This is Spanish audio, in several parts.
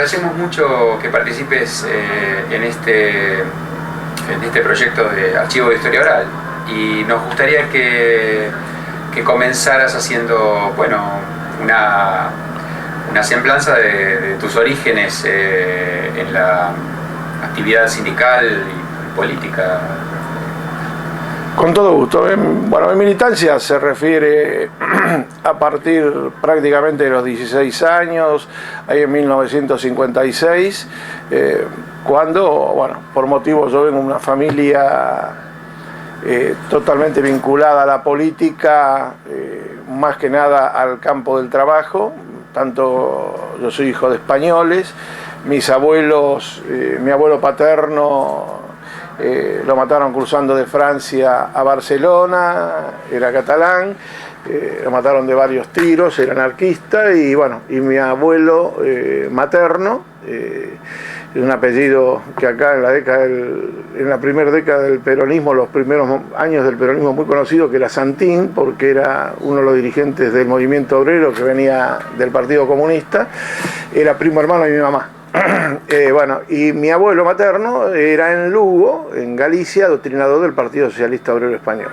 agradecemos mucho que participes en este proyecto de Archivo de Historia Oral, y nos gustaría que comenzaras haciendo, bueno, una semblanza de tus orígenes en la actividad sindical y política. Con todo gusto. Bueno, mi militancia se refiere a partir prácticamente de los 16 años, ahí en 1956, cuando, bueno, por motivos, yo vengo de una familia totalmente vinculada a la política, más que nada al campo del trabajo. Tanto yo soy hijo de españoles, mis abuelos, mi abuelo paterno lo mataron cruzando de Francia a Barcelona, era catalán, lo mataron de varios tiros, era anarquista, y bueno, y mi abuelo materno, un apellido que acá en la primera década del peronismo, los primeros años del peronismo, muy conocido, que era Santín, porque era uno de los dirigentes del movimiento obrero que venía del Partido Comunista, era primo hermano de mi mamá. Bueno, y mi abuelo materno era en Lugo, en Galicia, adoctrinador del Partido Socialista Obrero Español.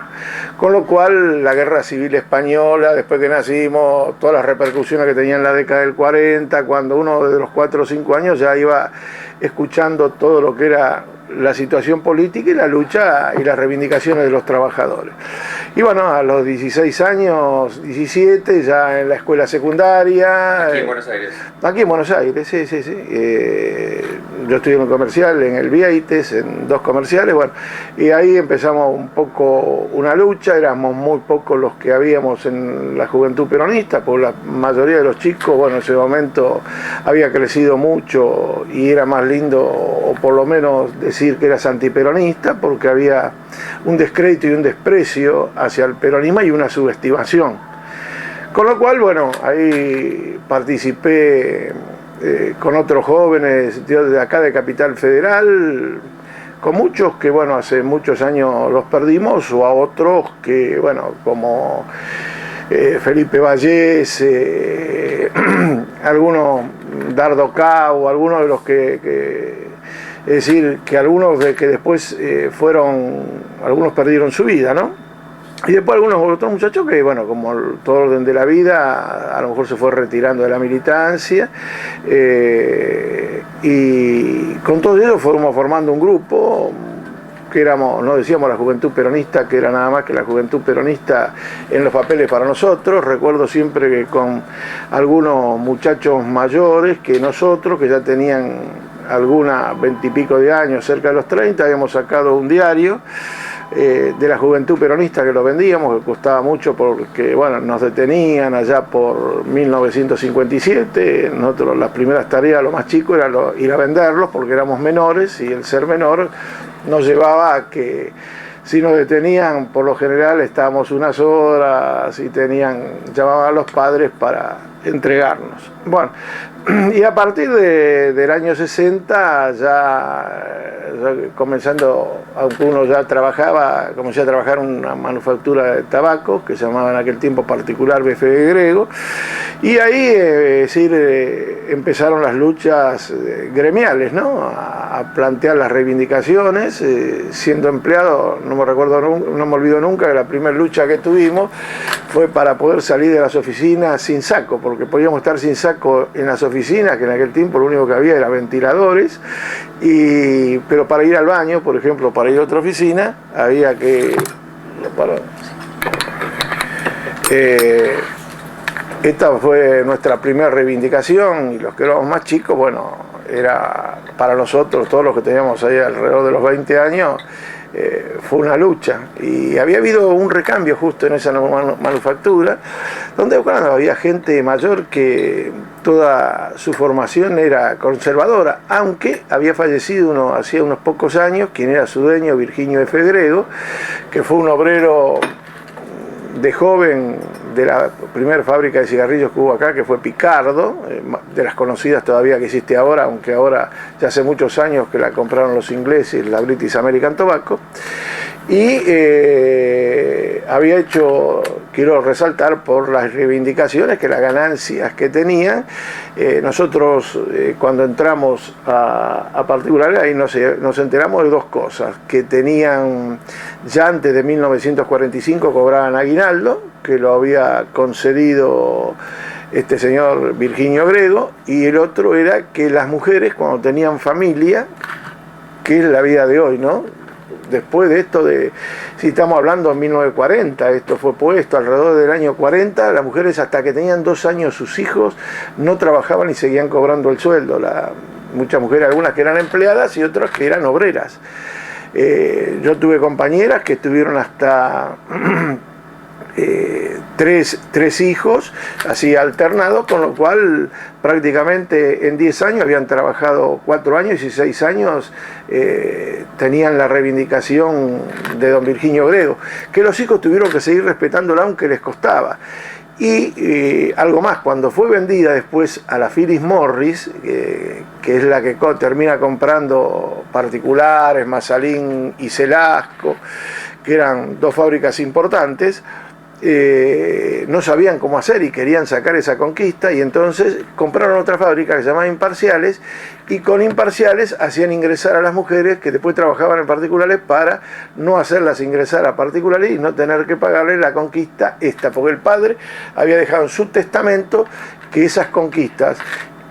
Con lo cual, la Guerra Civil Española, después que nacimos, todas las repercusiones que tenía en la década del 40, cuando uno de los 4 o 5 años ya iba escuchando todo lo que era la situación política y la lucha y las reivindicaciones de los trabajadores. Y bueno, a los 16 años, 17, ya en la escuela secundaria. ¿Aquí en Buenos Aires? Aquí en Buenos Aires, sí. Yo estudié en un comercial, en el Vieites, en 2 comerciales, bueno, y ahí empezamos un poco una lucha. Éramos muy pocos los que habíamos en la juventud peronista, porque la mayoría de los chicos, bueno, en ese momento había crecido mucho y era más lindo, o por lo menos decir que eras antiperonista, porque había un descrédito y un desprecio hacia el peronismo y una subestimación. Con lo cual, bueno, ahí participé con otros jóvenes de acá de Capital Federal, con muchos que, bueno, hace muchos años los perdimos, o a otros que, bueno, como Felipe Vallés, algunos Dardo Cao, algunos de los es decir, que algunos de que después algunos perdieron su vida, ¿no? Y después algunos otros muchachos que, bueno, como todo orden de la vida, a lo mejor se fue retirando de la militancia, y con todo ello fuimos formando un grupo que éramos, no decíamos la Juventud Peronista, que era nada más que la Juventud Peronista en los papeles para nosotros. Recuerdo siempre que con algunos muchachos mayores que nosotros, que ya tenían alguna 20 y pico de años, cerca de los 30, habíamos sacado un diario de la Juventud Peronista, que lo vendíamos, que costaba mucho porque, bueno, nos detenían allá por 1957. Nosotros, las primeras tareas, lo más chico, era ir a venderlos porque éramos menores, y el ser menor nos llevaba a que, si nos detenían, por lo general estábamos unas horas y llamaban a los padres para entregarnos. Bueno, y a partir del año 60, ya comenzando, aunque uno ya comencé a trabajar en una manufactura de tabaco que se llamaba en aquel tiempo Particular BFG Grego, y ahí empezaron las luchas gremiales, ¿no? A plantear las reivindicaciones. Siendo empleado, no me olvido nunca que la primera lucha que tuvimos fue para poder salir de las oficinas sin saco, porque podíamos estar sin saco en las oficinas, que en aquel tiempo lo único que había era ventiladores, pero para ir al baño, por ejemplo, para ir a otra oficina, había que... Esta fue nuestra primera reivindicación, y los que éramos más chicos, bueno, era para nosotros, todos los que teníamos ahí alrededor de los 20 años, fue una lucha. Y había habido un recambio justo en esa manufactura, donde, bueno, había gente mayor que toda su formación era conservadora, aunque había fallecido hacía unos pocos años, quien era su dueño, Virginio F. Grego, que fue un obrero de joven de la primera fábrica de cigarrillos que hubo acá, que fue Picardo, de las conocidas todavía que existe ahora, aunque ahora ya hace muchos años que la compraron los ingleses, la British American Tobacco. y había hecho, quiero resaltar por las reivindicaciones, que las ganancias que tenían, nosotros cuando entramos a particulares, ahí nos enteramos de dos cosas: que tenían, ya antes de 1945 cobraban aguinaldo, que lo había concedido este señor Virginio Grego, y el otro era que las mujeres, cuando tenían familia, que es la vida de hoy, ¿no? Después de esto, si estamos hablando de 1940, esto fue puesto alrededor del año 40, las mujeres hasta que tenían 2 años sus hijos no trabajaban y seguían cobrando el sueldo. Muchas mujeres, algunas que eran empleadas y otras que eran obreras. Yo tuve compañeras que tuvieron hasta tres hijos, así alternados, con lo cual prácticamente en 10 años habían trabajado 4 años y 6 años tenían la reivindicación de don Virginio Grego, que los hijos tuvieron que seguir respetándola aunque les costaba. Y algo más, cuando fue vendida después a la Philip Morris, que es la que termina comprando particulares, Masalín y Celasco, que eran 2 fábricas importantes, no sabían cómo hacer y querían sacar esa conquista, y entonces compraron otra fábrica que se llamaba Imparciales, y con Imparciales hacían ingresar a las mujeres que después trabajaban en particulares para no hacerlas ingresar a particulares y no tener que pagarle la conquista esta, porque el padre había dejado en su testamento que esas conquistas,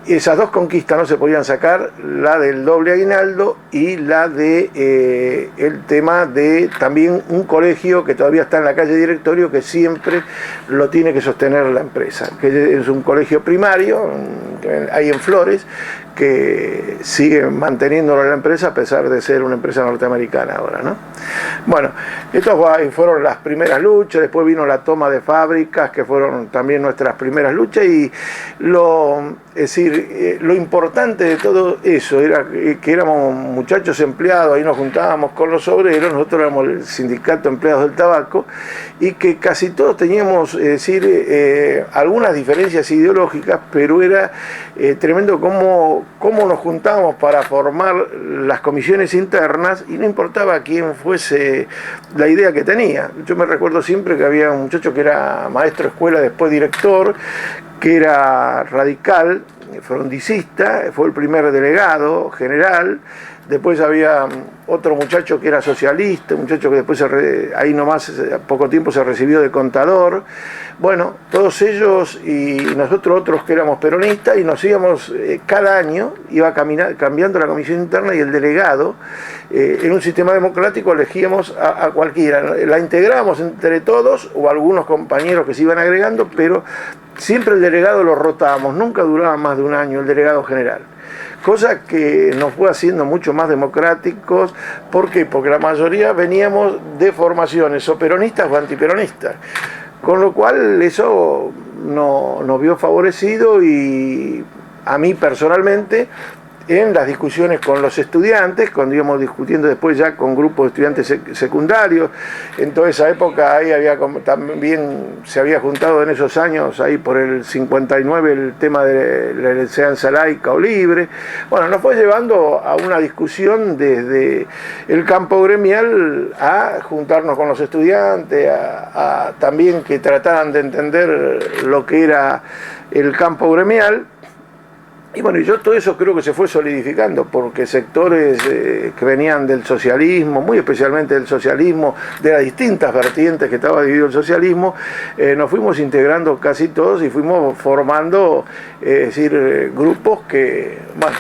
esas 2 conquistas no se podían sacar, la del doble aguinaldo y la de el tema de también un colegio que todavía está en la calle Directorio, que siempre lo tiene que sostener la empresa, que es un colegio primario, ahí en Flores, que sigue manteniéndolo en la empresa a pesar de ser una empresa norteamericana ahora, ¿no? Bueno, estas fueron las primeras luchas. Después vino la toma de fábricas, que fueron también nuestras primeras luchas, y lo importante de todo eso era que éramos muchachos empleados, ahí nos juntábamos con los obreros, nosotros éramos el sindicato de empleados del tabaco, y que casi todos teníamos, algunas diferencias ideológicas, pero era tremendo cómo nos juntábamos para formar las comisiones internas, y no importaba quién fuese la idea que tenía. Yo me recuerdo siempre que había un muchacho que era maestro de escuela, después director, que era radical, frondicista, fue el primer delegado general. Después había otro muchacho que era socialista, un muchacho que después ahí nomás a poco tiempo se recibió de contador. Bueno, todos ellos y nosotros otros que éramos peronistas, y nos íbamos, cada año iba cambiando la comisión interna, y el delegado, en un sistema democrático elegíamos a cualquiera, la integrábamos entre todos o algunos compañeros que se iban agregando, pero siempre el delegado lo rotábamos, nunca duraba más de un año el delegado general. Cosa que nos fue haciendo mucho más democráticos. ¿Por qué? Porque la mayoría veníamos de formaciones o peronistas o antiperonistas, con lo cual eso nos vio favorecido, y a mí personalmente, en las discusiones con los estudiantes, cuando íbamos discutiendo después ya con grupos de estudiantes secundarios, en toda esa época ahí también se había juntado en esos años, ahí por el 59, el tema de la enseñanza laica o libre. Bueno, nos fue llevando a una discusión desde el campo gremial a juntarnos con los estudiantes, a también que trataran de entender lo que era el campo gremial. Y bueno, yo todo eso creo que se fue solidificando, porque sectores que venían del socialismo, muy especialmente del socialismo, de las distintas vertientes que estaba dividido el socialismo, nos fuimos integrando casi todos y fuimos formando, grupos que, bueno,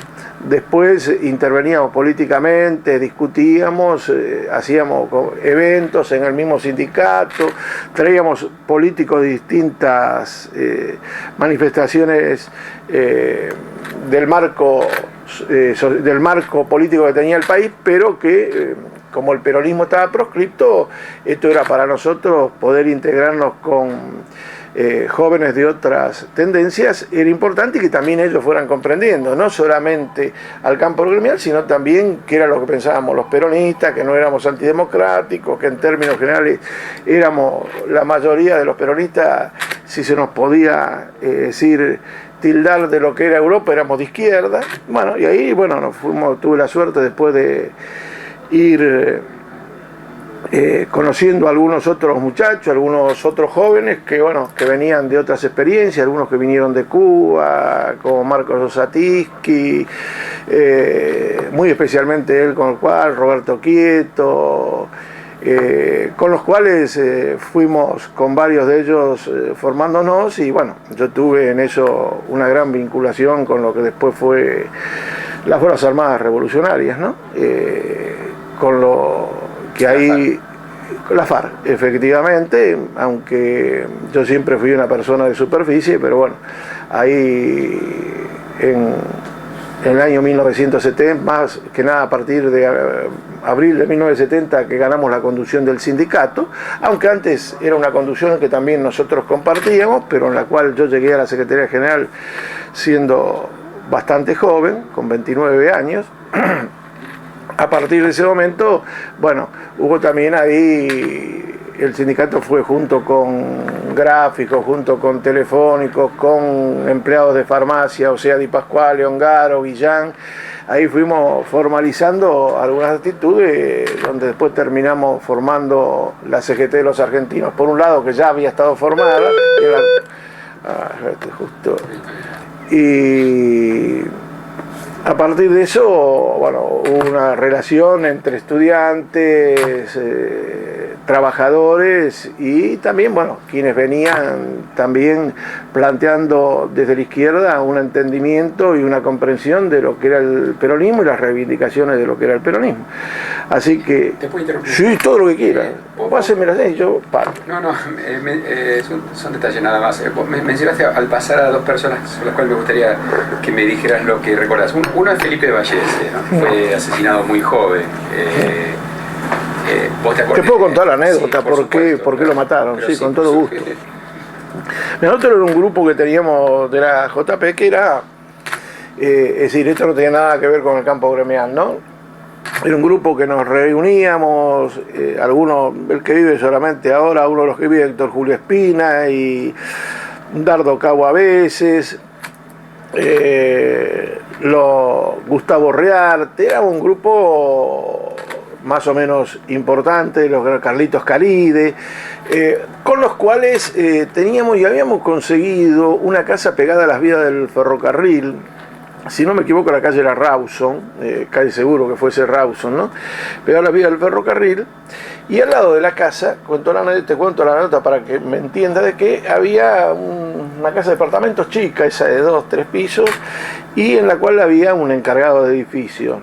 después interveníamos políticamente, discutíamos, hacíamos eventos en el mismo sindicato, traíamos políticos de distintas manifestaciones del marco político que tenía el país, pero que como el peronismo estaba proscripto, esto era para nosotros poder integrarnos con jóvenes de otras tendencias, era importante, y que también ellos fueran comprendiendo, no solamente al campo gremial, sino también que era lo que pensábamos los peronistas, que no éramos antidemocráticos, que en términos generales éramos, la mayoría de los peronistas, si se nos podía tildar de lo que era Europa, éramos de izquierda. Bueno, y ahí, bueno, tuve la suerte después de ir conociendo a algunos otros muchachos, algunos otros jóvenes que, bueno, que venían de otras experiencias, algunos que vinieron de Cuba, como Marcos Osatiski, muy especialmente él con el cual, Roberto Quieto, con los cuales fuimos con varios de ellos formándonos, y bueno, yo tuve en eso una gran vinculación con lo que después fue las Fuerzas Armadas Revolucionarias, ¿no? Con lo que ahí, la FARC, efectivamente, aunque yo siempre fui una persona de superficie, pero bueno, ahí en el año 1970, más que nada a partir de abril de 1970, que ganamos la conducción del sindicato, aunque antes era una conducción que también nosotros compartíamos, pero en la cual yo llegué a la Secretaría General siendo bastante joven, con 29 años. A partir de ese momento, bueno, hubo también ahí, el sindicato fue junto con gráficos, junto con telefónicos, con empleados de farmacia, o sea, Di Pasquale, Ongaro, Guillán. Ahí fuimos formalizando algunas actitudes, donde después terminamos formando la CGT de los argentinos, por un lado, que ya había estado formada, justo, y a partir de eso, bueno, hubo una relación entre estudiantes, trabajadores y también, bueno, quienes venían también planteando desde la izquierda un entendimiento y una comprensión de lo que era el peronismo y las reivindicaciones de lo que era el peronismo. Así que, ¿te puedo interrumpir? Sí, todo lo que quieras. Pásenmela así, yo paro. No, son detalles nada más. Vos mencionaste al pasar a dos personas sobre las cuales me gustaría que me dijeras lo que recordás. Uno es Felipe de Vallese, ¿no? Fue asesinado muy joven. ¿Vos te acordás? Te puedo contar la anécdota, Sí, por qué lo mataron, sí, con todo gusto. Sí. Nosotros era un grupo que teníamos de la JP que era, es decir, esto no tenía nada que ver con el campo gremial, ¿no? Era un grupo que nos reuníamos, algunos, el que vive solamente ahora, uno de los que vive, Héctor Julio Espina y Dardo Cabo a veces, Gustavo Rearte, era un grupo más o menos importante, los Carlitos Calide, con los cuales teníamos y habíamos conseguido una casa pegada a las vías del ferrocarril. Si no me equivoco, la calle era Rawson, calle seguro que fuese Rawson, ¿no? Pegada a las vías del ferrocarril, y al lado de la casa, te cuento la nota para que me entiendas, de que había una casa de departamentos chica, esa de 2, 3 pisos, y en la cual había un encargado de edificio,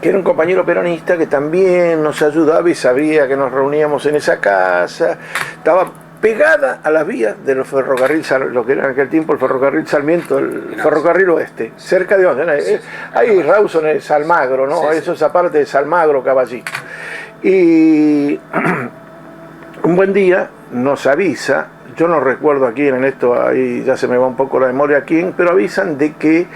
que era un compañero peronista que también nos ayudaba y sabía que nos reuníamos en esa casa. Estaba pegada a las vías del ferrocarril, lo que era en aquel tiempo el ferrocarril Sarmiento, el ferrocarril oeste, cerca de donde, ahí Rawson es Almagro, ¿no? Sí. Eso es aparte de Almagro, Caballito. Y un buen día nos avisa, yo no recuerdo a quién en esto, ahí ya se me va un poco la memoria a quién, pero avisan de que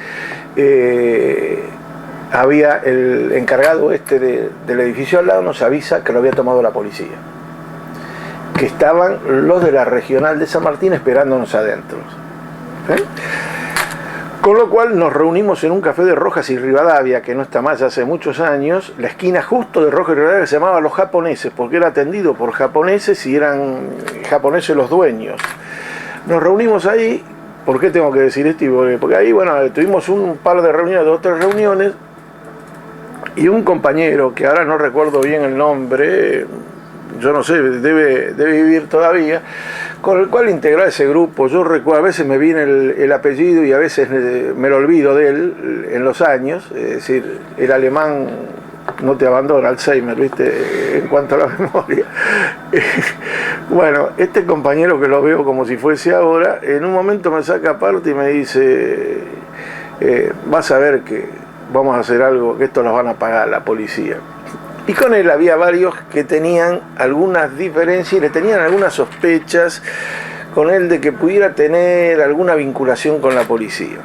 había el encargado del edificio al lado, nos avisa que lo había tomado la policía, que estaban los de la regional de San Martín esperándonos adentro. Con lo cual nos reunimos en un café de Rojas y Rivadavia, que no está más hace muchos años, la esquina justo de Rojas y Rivadavia, que se llamaba Los Japoneses, porque era atendido por japoneses y eran japoneses los dueños. Nos reunimos ahí. ¿Por qué tengo que decir esto? Porque ahí, bueno, tuvimos un par de reuniones, 2 o 3 reuniones, y un compañero, que ahora no recuerdo bien el nombre, yo no sé, debe vivir todavía, con el cual integraba ese grupo. Yo recuerdo, a veces me viene el apellido y a veces me lo olvido de él en los años, es decir, el alemán no te abandona, Alzheimer, ¿viste? En cuanto a la memoria. Bueno, este compañero que lo veo como si fuese ahora, en un momento me saca aparte y me dice, vas a ver que vamos a hacer algo, que esto los van a pagar la policía. Y con él había varios que tenían algunas diferencias y le tenían algunas sospechas con él de que pudiera tener alguna vinculación con la policía.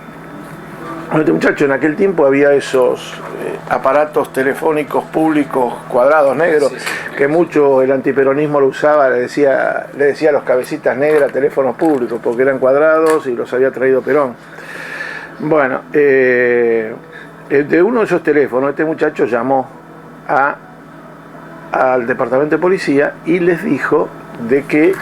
Este muchacho, en aquel tiempo había esos aparatos telefónicos públicos cuadrados negros, que mucho el antiperonismo lo usaba, le decía a los cabecitas negras teléfonos públicos, porque eran cuadrados y los había traído Perón. Bueno, de uno de esos teléfonos, este muchacho llamó a al departamento de policía y les dijo de que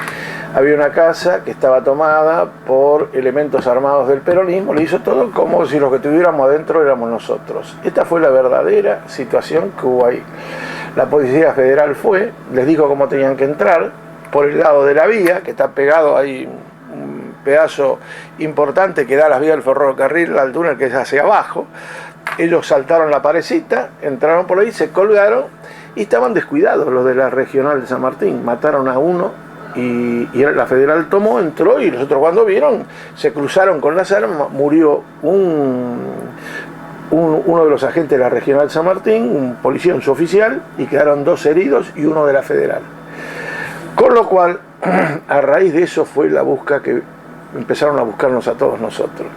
había una casa que estaba tomada por elementos armados del peronismo, le hizo todo como si los que estuviéramos adentro éramos nosotros. Esta fue la verdadera situación que hubo ahí. La Policía Federal fue, les dijo cómo tenían que entrar, por el lado de la vía, que está pegado ahí un pedazo importante que da las vías del ferrocarril al túnel que es hacia abajo. Ellos saltaron la parecita, entraron por ahí, se colgaron y estaban descuidados los de la regional de San Martín. Mataron a uno y la federal tomó, entró y los otros cuando vieron se cruzaron con las armas. Murió uno de los agentes de la regional de San Martín, un policía, un suboficial, y quedaron 2 heridos y uno de la federal. Con lo cual, a raíz de eso fue la búsqueda que empezaron a buscarnos a todos nosotros.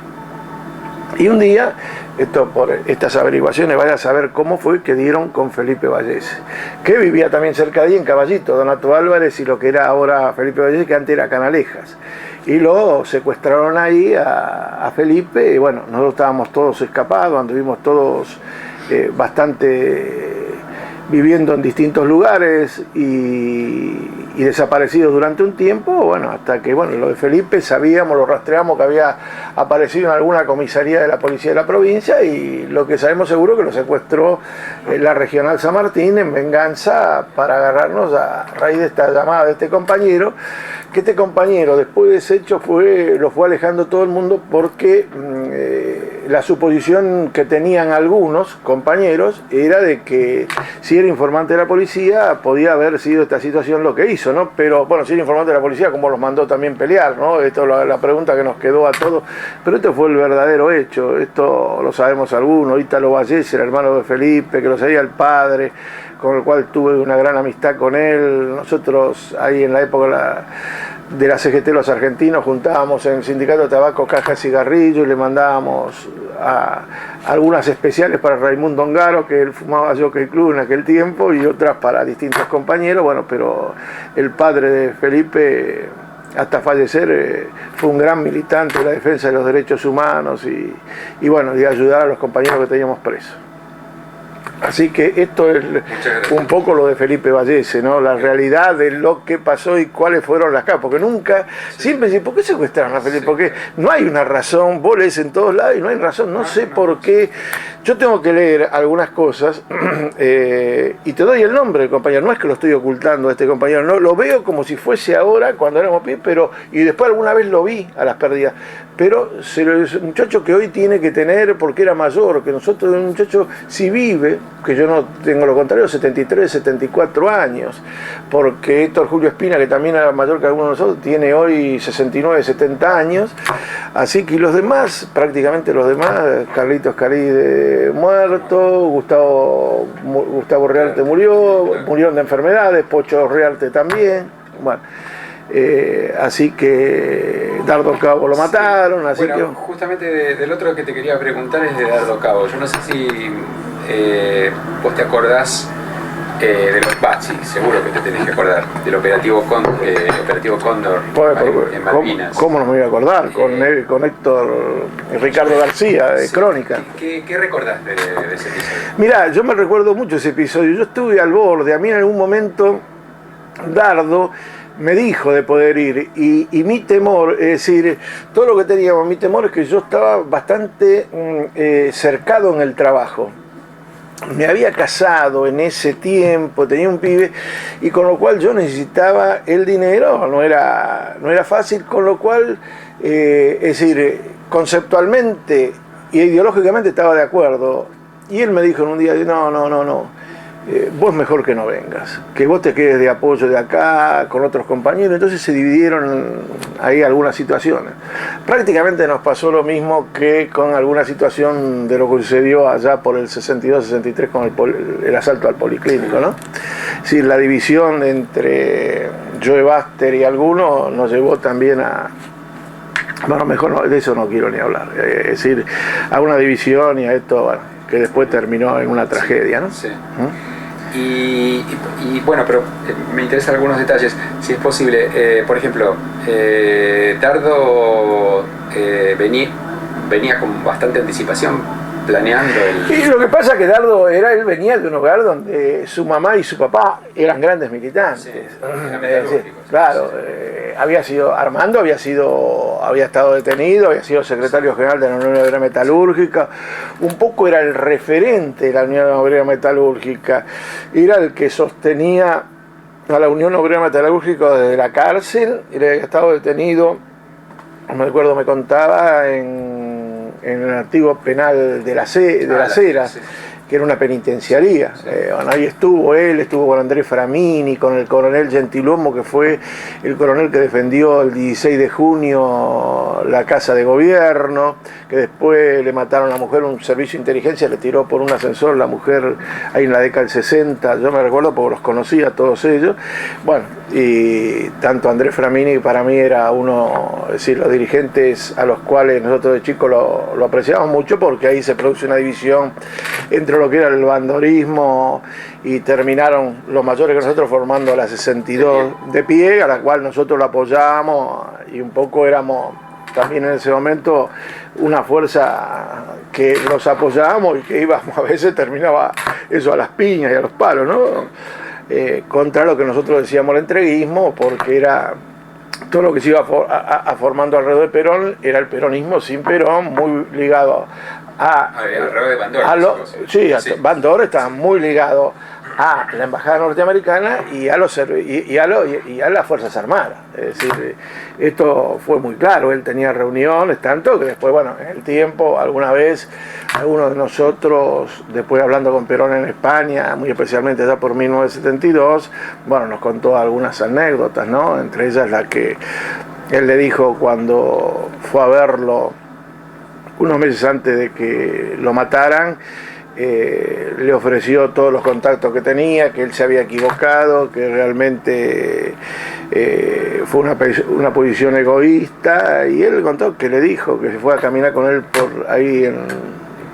Y un día, por estas averiguaciones, vaya a saber cómo fue que dieron con Felipe Vallese, que vivía también cerca de ahí en Caballito, Donato Álvarez y lo que era ahora Felipe Vallese, que antes era Canalejas. Y lo secuestraron ahí a Felipe, y bueno, nosotros estábamos todos escapados, anduvimos todos bastante viviendo en distintos lugares y desaparecidos durante un tiempo, bueno, hasta que, bueno, lo de Felipe sabíamos, lo rastreamos que había aparecido en alguna comisaría de la policía de la provincia y lo que sabemos seguro que lo secuestró la regional San Martín en venganza para agarrarnos a raíz de esta llamada de este compañero, que este compañero después de ese hecho lo fue alejando todo el mundo porque la suposición que tenían algunos compañeros era de que si era informante de la policía podía haber sido esta situación lo que hizo, ¿no? Pero bueno, si era informante de la policía, ¿cómo los mandó también pelear, ¿no? Esto es la pregunta que nos quedó a todos, pero esto fue el verdadero hecho, esto lo sabemos algunos. Ítalo Vallese, el hermano de Felipe, que lo sabía el padre, con el cual tuve una gran amistad con él. Nosotros ahí en la época de la CGT Los Argentinos juntábamos en el sindicato de tabaco cajas y cigarrillos y le mandábamos algunas especiales para Raimundo Ongaro, que él fumaba Jockey Club en aquel tiempo, y otras para distintos compañeros. Bueno, pero el padre de Felipe, hasta fallecer, fue un gran militante de la defensa de los derechos humanos y bueno, de ayudar a los compañeros que teníamos presos. Así que esto es un poco lo de Felipe Vallese, ¿no? La realidad de lo que pasó y cuáles fueron las causas, porque nunca, siempre dicen, ¿por qué secuestraron a Felipe? Porque no hay una razón, vos lees en todos lados y no hay razón, no sé por qué. Yo tengo que leer algunas cosas y te doy el nombre del compañero, no es que lo estoy ocultando a este compañero, no, lo veo como si fuese ahora, cuando éramos pibes, pero, y después alguna vez lo vi a las pérdidas, pero es un muchacho que hoy tiene que tener, porque era mayor que nosotros, un muchacho, si vive, que yo no tengo lo contrario, 73, 74 años, porque Héctor Julio Espina, que también era mayor que algunos de nosotros, tiene hoy 69, 70 años, así que los demás, prácticamente los demás, Carlitos Caride muerto, Gustavo Rearte murieron de enfermedades, Pocho Rearte también, bueno. Así que Dardo Cabo lo mataron, sí. Así bueno, que... justamente del otro que te quería preguntar es de Dardo Cabo. Yo no sé si vos te acordás de los Bachi, seguro que te tenés que acordar, del operativo Cóndor en Malvinas. ¿Cómo no me voy a acordar? Con Héctor y Ricardo García, de Crónica. ¿Qué recordás de ese episodio? Mirá, yo me recuerdo mucho ese episodio. Yo estuve al borde, a mí en algún momento Dardo me dijo de poder ir y mi temor, es decir, todo lo que teníamos, mi temor es que yo estaba bastante cercado en el trabajo. Me había casado en ese tiempo, tenía un pibe y con lo cual yo necesitaba el dinero, no era fácil, con lo cual, es decir, conceptualmente y ideológicamente estaba de acuerdo. Y él me dijo en un día, no. Vos mejor que no vengas, que vos te quedes de apoyo de acá con otros compañeros. Entonces se dividieron ahí algunas situaciones. Prácticamente nos pasó lo mismo que con alguna situación de lo que sucedió allá por el 62-63 con el asalto al Policlínico, ¿no? Es decir, la división entre Joe Baster y algunos nos llevó también a... Bueno, mejor no, de eso no quiero ni hablar. Es decir, a una división y a esto, bueno, que después terminó en una tragedia, ¿no? Sí. Y bueno, pero me interesan algunos detalles, si es posible. Por ejemplo, Dardo venía con bastante anticipación planeando el... Y lo que pasa es que Dardo él venía de un hogar donde su mamá y su papá eran grandes militantes. Sí, claro, Armando había estado detenido, había sido secretario general de la Unión Obrera Metalúrgica, un poco era el referente de la Unión Obrera Metalúrgica, era el que sostenía a la Unión Obrera Metalúrgica desde la cárcel, y había estado detenido, no me acuerdo, me contaba, en el antiguo penal de Las Heras, sí, que era una penitenciaría. Sí. Bueno, ahí estuvo con Andrés Framini, con el coronel Gentiluomo, que fue el coronel que defendió el 16 de junio la Casa de Gobierno, que después le mataron a la mujer, un servicio de inteligencia le tiró por un ascensor la mujer ahí en la década del 60, yo me recuerdo porque los conocía a todos ellos. Bueno, y tanto Andrés Framini para mí era uno, es decir, los dirigentes a los cuales nosotros de chicos lo apreciamos mucho, porque ahí se produce una división entre lo que era el bandorismo y terminaron los mayores que nosotros formando la 62 de pie, a la cual nosotros lo apoyamos y un poco éramos también en ese momento una fuerza que los apoyábamos y que íbamos, a veces terminaba eso a las piñas y a los palos, ¿no? Contra lo que nosotros decíamos el entreguismo, porque era todo lo que se iba formando alrededor de Perón, era el peronismo sin Perón, muy ligado alrededor de Bandor. Sí, Bandor estaba muy ligado a la embajada norteamericana y a las Fuerzas Armadas. Es decir, esto fue muy claro, él tenía reuniones, tanto que después, bueno, en el tiempo, alguna vez, algunos de nosotros, después hablando con Perón en España, muy especialmente ya por 1972, bueno, nos contó algunas anécdotas, ¿no? Entre ellas la que él le dijo cuando fue a verlo unos meses antes de que lo mataran, le ofreció todos los contactos que tenía, que él se había equivocado, que realmente fue una posición egoísta, y él contó que le dijo que se fue a caminar con él por ahí en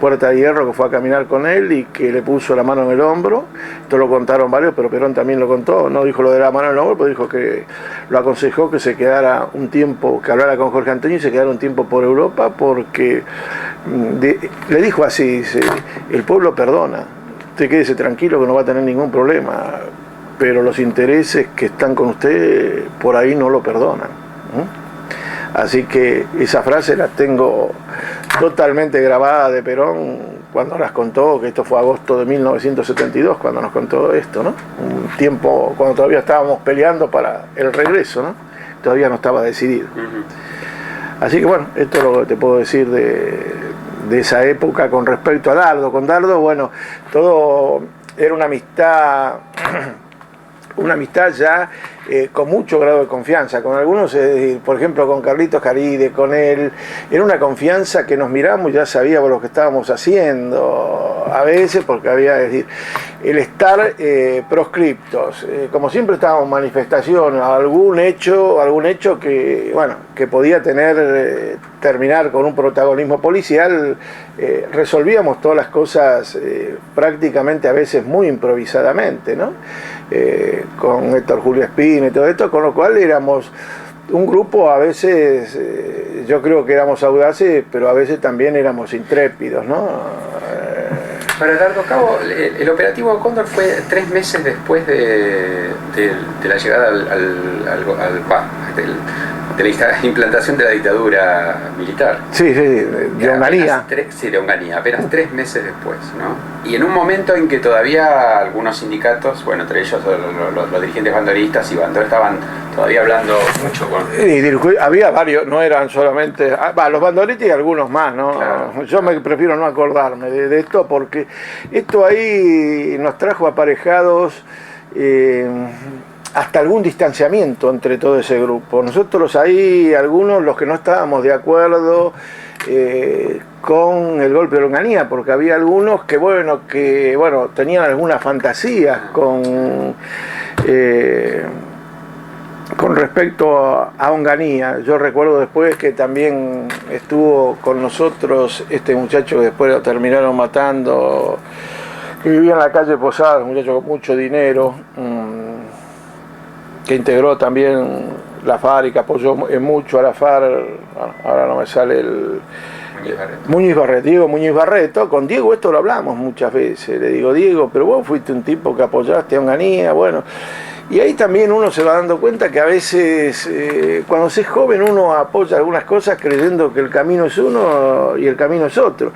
Puerta de Hierro, que fue a caminar con él y que le puso la mano en el hombro. Esto lo contaron varios, pero Perón también lo contó, no dijo lo de la mano en el hombro, pero dijo que lo aconsejó que se quedara un tiempo, que hablara con Jorge Antonio y se quedara un tiempo por Europa, porque le dijo así, dice, el pueblo perdona, usted quédese tranquilo que no va a tener ningún problema, pero los intereses que están con usted por ahí no lo perdonan. Así que esa frase la tengo totalmente grabada de Perón cuando las contó, que esto fue agosto de 1972 cuando nos contó esto, ¿no? Un tiempo cuando todavía estábamos peleando para el regreso, ¿no? Todavía no estaba decidido. Así que bueno, esto es lo que te puedo decir de esa época con respecto a Dardo. Con Dardo, bueno, todo era una amistad ya con mucho grado de confianza. Con algunos, por ejemplo, con Carlitos Caride, con él, era una confianza que nos miramos y ya sabíamos lo que estábamos haciendo, a veces, porque había, es decir, el estar proscriptos, como siempre estábamos en manifestación, algún hecho que, bueno, que podía terminar con un protagonismo policial, resolvíamos todas las cosas prácticamente a veces muy improvisadamente, ¿no? Con Héctor Julio Espina y todo esto, con lo cual éramos un grupo a veces, yo creo que éramos audaces, pero a veces también éramos intrépidos, ¿no? Para Dardo Cabo, el operativo Cóndor fue 3 meses después de la llegada de la implantación de la dictadura militar. Sí, de Onganía. Sí, de Onganía, apenas 3 meses después, ¿no? Y en un momento en que todavía algunos sindicatos, bueno, entre ellos los dirigentes bandoristas y Bandor, estaban todavía hablando mucho con... había varios, no eran solamente... los bandoristas y algunos más, ¿no? Claro. Yo prefiero no acordarme de esto, porque esto ahí nos trajo aparejados... hasta algún distanciamiento entre todo ese grupo. Nosotros ahí, algunos, los que no estábamos de acuerdo con el golpe de Onganía, porque había algunos que tenían algunas fantasías con respecto a Onganía. Yo recuerdo después que también estuvo con nosotros este muchacho que después lo terminaron matando, que vivía en la calle Posada, un muchacho con mucho dinero, que integró también la FARC y que apoyó mucho a la FARC, ahora no me sale Diego Muñiz Barreto. Con Diego esto lo hablamos muchas veces. Le digo, Diego, pero vos fuiste un tipo que apoyaste a Onganía, bueno. Y ahí también uno se va dando cuenta que a veces, cuando se es joven, uno apoya algunas cosas creyendo que el camino es uno y el camino es otro.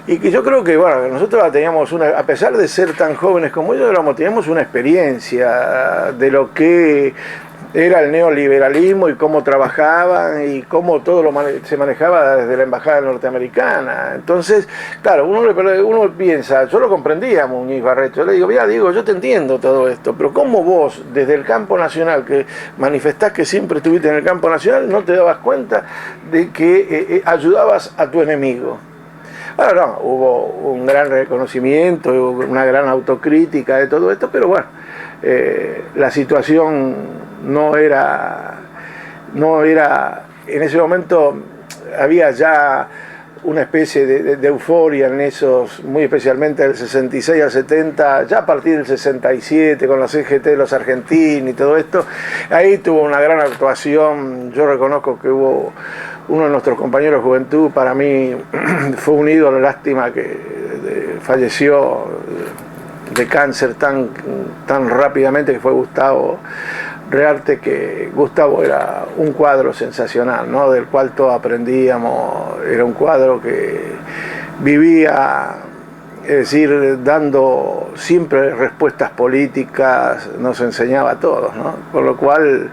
Y que yo creo que, bueno, nosotros teníamos a pesar de ser tan jóvenes como ellos, teníamos una experiencia de lo que era el neoliberalismo y cómo trabajaban y cómo todo se manejaba desde la embajada norteamericana. Entonces, claro, uno piensa, yo lo comprendía a Muñiz Barreto, yo le digo, mira, digo, yo te entiendo todo esto, pero ¿cómo vos, desde el campo nacional, que manifestás que siempre estuviste en el campo nacional, no te dabas cuenta de que ayudabas a tu enemigo? Ahora no, hubo un gran reconocimiento, hubo una gran autocrítica de todo esto, pero bueno, la situación no era, en ese momento había ya una especie de euforia en esos, muy especialmente del 66 al 70, ya a partir del 67 con la CGT de los argentinos y todo esto, ahí tuvo una gran actuación. Yo reconozco que hubo uno de nuestros compañeros de juventud, para mí fue un ídolo, lástima que falleció de cáncer tan rápidamente, que fue Gustavo Rearte, que Gustavo era un cuadro sensacional, ¿no? Del cual todos aprendíamos. Era un cuadro que vivía, es decir, dando siempre respuestas políticas, nos enseñaba a todos, ¿no? Por lo cual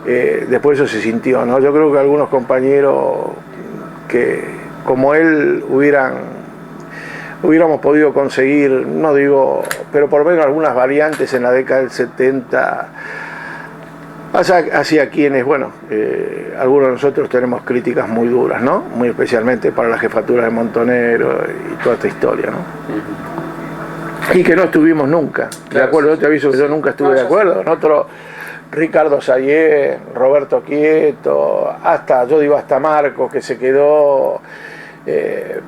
después eso se sintió, ¿no? Yo creo que algunos compañeros que como él hubiéramos podido conseguir, no digo, pero por lo menos algunas variantes en la década del 70, hacia quienes, bueno, algunos de nosotros tenemos críticas muy duras, ¿no? Muy especialmente para la jefatura de Montonero y toda esta historia, ¿no? Y que no estuvimos nunca, ¿de acuerdo? Yo te aviso que yo nunca estuve de acuerdo. Nosotros, Ricardo Sayé, Roberto Quieto, hasta Marcos, que se quedó,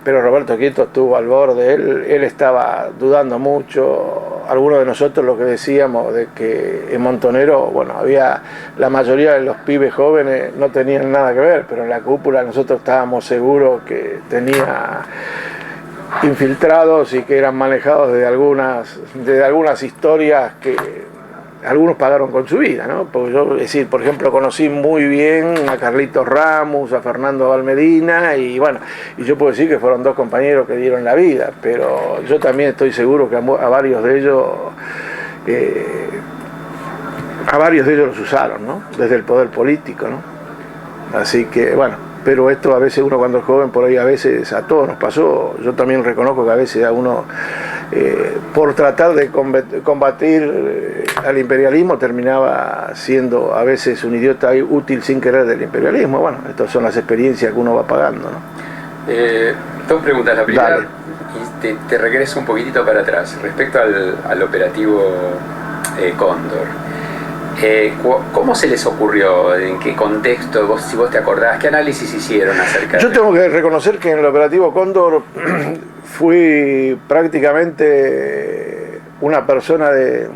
pero Roberto Quieto estuvo al borde, él estaba dudando mucho. Algunos de nosotros lo que decíamos de que en Montonero, bueno, la mayoría de los pibes jóvenes no tenían nada que ver, pero en la cúpula nosotros estábamos seguros que tenía infiltrados y que eran manejados de algunas historias que algunos pagaron con su vida, ¿no? Porque yo, es decir, por ejemplo, conocí muy bien a Carlitos Ramos, a Fernando Valmedina, y bueno, y yo puedo decir que fueron dos compañeros que dieron la vida, pero yo también estoy seguro que a varios de ellos los usaron, ¿no? Desde el poder político, ¿no? Así que, bueno, pero esto a veces uno cuando es joven, por ahí a veces a todos nos pasó. Yo también reconozco que a veces a uno, por tratar de combatir al imperialismo, terminaba siendo a veces un idiota útil sin querer del imperialismo. Bueno, estas son las experiencias que uno va pagando, ¿no? Dos preguntas. La primera, Dale. y te regreso un poquitito para atrás, respecto al operativo Cóndor. ¿Cómo se les ocurrió? ¿En qué contexto? Si vos te acordás, ¿qué análisis hicieron acerca de...? Yo tengo que reconocer que en el operativo Cóndor fui prácticamente una persona de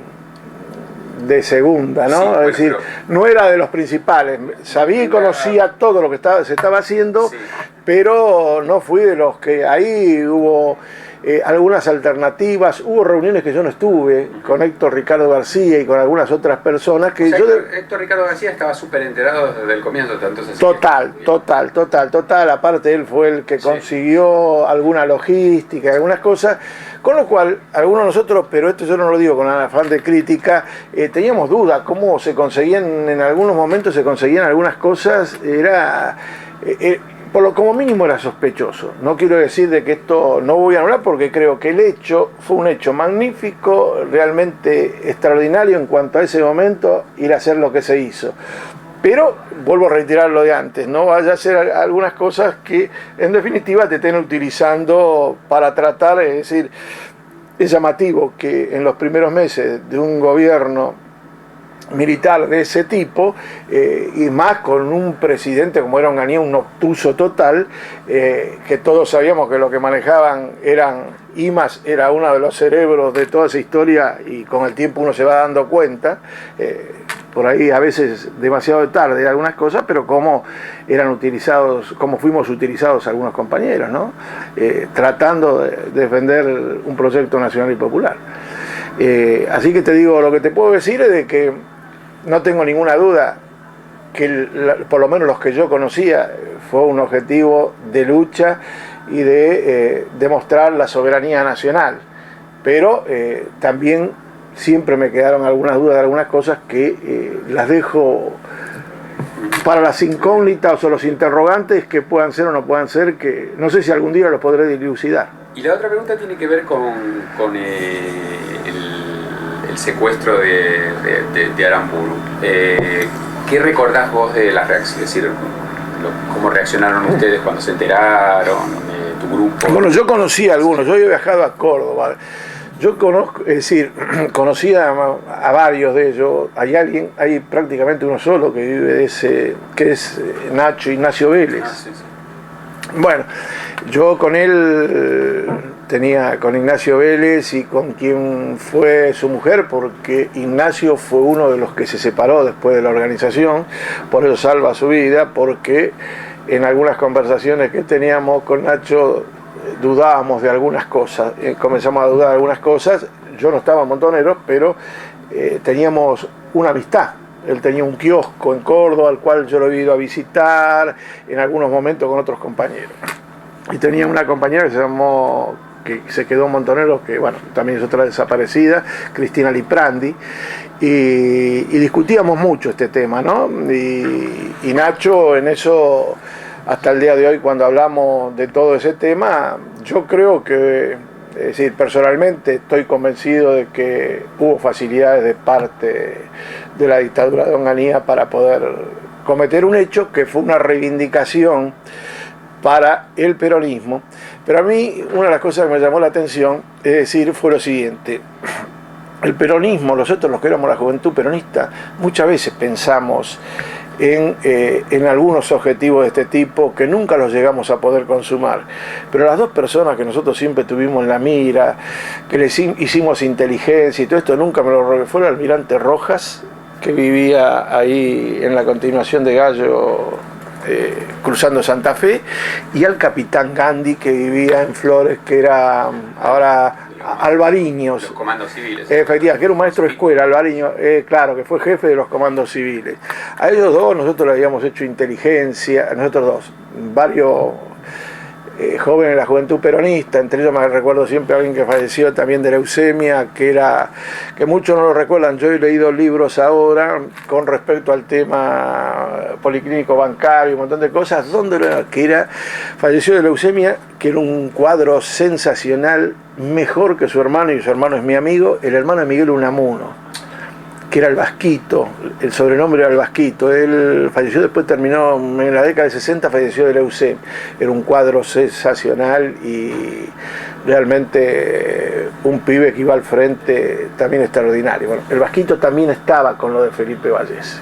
segunda, ¿no? Sí, es decir, no era de los principales. Sabía y conocía todo lo que se estaba haciendo, sí, pero no fui de los que ahí hubo... algunas alternativas, hubo reuniones que yo no estuve con Héctor Ricardo García y con algunas otras personas que Héctor Ricardo García estaba súper enterado desde el comienzo, entonces total, aparte él fue el que consiguió alguna logística, algunas cosas, con lo cual algunos de nosotros, pero esto yo no lo digo con afán de crítica, teníamos dudas cómo se conseguían, en algunos momentos se conseguían algunas cosas, como mínimo era sospechoso. No quiero decir de que esto no voy a hablar, porque creo que el hecho fue un hecho magnífico, realmente extraordinario en cuanto a ese momento, ir a hacer lo que se hizo. Pero vuelvo a reiterar lo de antes, no vaya a ser algunas cosas que en definitiva te estén utilizando para tratar, es decir, es llamativo que en los primeros meses de un gobierno militar de ese tipo, y más con un presidente como era Onganía, un obtuso total, que todos sabíamos que lo que manejaban eran Imaz, era uno de los cerebros de toda esa historia, y con el tiempo uno se va dando cuenta, por ahí a veces demasiado tarde de algunas cosas, pero cómo eran utilizados, cómo fuimos utilizados algunos compañeros, ¿no? Tratando de defender un proyecto nacional y popular. Así que te digo, lo que te puedo decir es de que no tengo ninguna duda que por lo menos los que yo conocía fue un objetivo de lucha y de demostrar la soberanía nacional, pero también siempre me quedaron algunas dudas de algunas cosas que las dejo para las incógnitas o los interrogantes que puedan ser o no puedan ser, que no sé si algún día los podré dilucidar. Y la otra pregunta tiene que ver con el secuestro de Aramburu. ¿Qué recordás vos de la reacción? Es decir, ¿cómo reaccionaron ustedes cuando se enteraron? ¿Tu grupo? Bueno, yo conocí a algunos, yo he viajado a Córdoba. Yo conozco, es decir, conocía a varios de ellos. Hay prácticamente uno solo que vive de ese, que es Ignacio Vélez. Sí. Bueno, yo con él con Ignacio Vélez y con quien fue su mujer, porque Ignacio fue uno de los que se separó después de la organización, por eso salva su vida, porque en algunas conversaciones que teníamos con Nacho dudábamos de algunas cosas, comenzamos a dudar de algunas cosas. Yo no estaba en Montoneros, pero teníamos una amistad. Él tenía un kiosco en Córdoba, al cual yo lo he ido a visitar en algunos momentos con otros compañeros. Y tenía una compañera que se quedó en Montoneros, que bueno, también es otra desaparecida, Cristina Liprandi, y discutíamos mucho este tema, ¿no? Y Nacho en eso, hasta el día de hoy, cuando hablamos de todo ese tema, yo creo que, es decir, personalmente estoy convencido de que hubo facilidades de parte de la dictadura de Onganía para poder cometer un hecho que fue una reivindicación para el peronismo. Pero a mí una de las cosas que me llamó la atención, es decir, fue lo siguiente. El peronismo, nosotros los que éramos la juventud peronista, muchas veces pensamos en algunos objetivos de este tipo que nunca los llegamos a poder consumar, pero las dos personas que nosotros siempre tuvimos en la mira, que les hicimos inteligencia y todo esto, nunca me lo robé, fue el almirante Rojas, que vivía ahí en la continuación de Gallo, cruzando Santa Fe, y al capitán Gandhi, que vivía en Flores, que era ahora Alvariños. Los comandos civiles. Efectivamente, que era un maestro de escuela, Alvariños, claro, que fue jefe de los comandos civiles. A ellos dos nosotros le habíamos hecho inteligencia, nosotros dos, varios jóvenes de la juventud peronista, entre ellos me recuerdo siempre a alguien que falleció también de leucemia, que muchos no lo recuerdan. Yo he leído libros ahora con respecto al tema policlínico bancario, un montón de cosas, falleció de leucemia, que era un cuadro sensacional, mejor que su hermano, y su hermano es mi amigo, el hermano de Miguel Unamuno, que era el Vasquito, el sobrenombre era el Vasquito. Él falleció, después terminó en la década de 60, falleció de leucemia. Era un cuadro sensacional y realmente un pibe que iba al frente también extraordinario. Bueno, el Vasquito también estaba con lo de Felipe Vallés.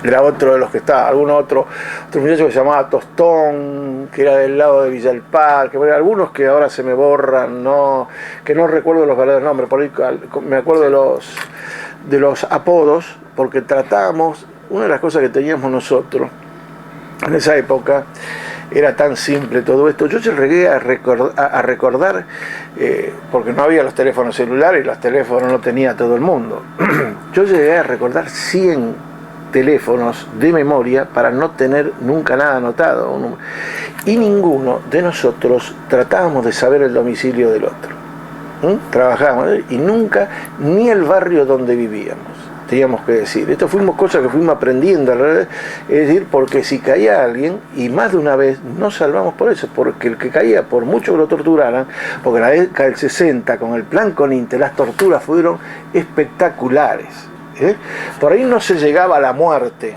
Era otro de los que estaba, otro muchacho que se llamaba Tostón, que era del lado de Villa del Parque, algunos que ahora se me borran, que no recuerdo los verdaderos nombres, por ahí me acuerdo de los apodos, porque tratábamos, una de las cosas que teníamos nosotros en esa época, era tan simple todo esto. Yo llegué a recordar, porque no había los teléfonos celulares y los teléfonos no tenía todo el mundo, yo llegué a recordar 100 teléfonos de memoria para no tener nunca nada anotado, y ninguno de nosotros tratábamos de saber el domicilio del otro. Trabajábamos y nunca ni el barrio donde vivíamos teníamos que decir. Esto fuimos cosas que fuimos aprendiendo, es decir, porque si caía alguien, y más de una vez nos salvamos por eso, porque el que caía, por mucho que lo torturaran, porque en la década del 60 con el plan Coninte las torturas fueron espectaculares, por ahí no se llegaba a la muerte,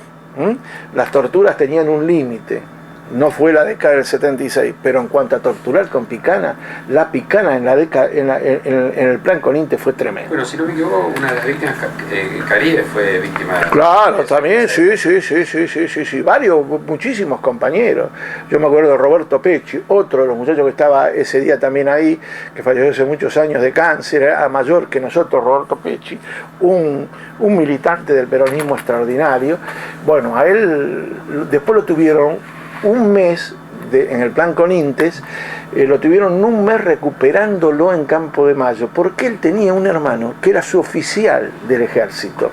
las torturas tenían un límite, no fue la década del 76, pero en cuanto a torturar con picana, la picana en el plan Coninte fue tremendo. Bueno, si no me equivoco, una de las víctimas, Caribe, fue víctima de... Claro, también, sí, varios, muchísimos compañeros. Yo me acuerdo de Roberto Pecci, otro de los muchachos que estaba ese día también ahí, que falleció hace muchos años de cáncer, era mayor que nosotros, Roberto Pecci, un militante del peronismo extraordinario. Bueno, a él después lo tuvieron un mes en el plan Conintes, lo tuvieron un mes recuperándolo en Campo de Mayo, porque él tenía un hermano que era su oficial del ejército.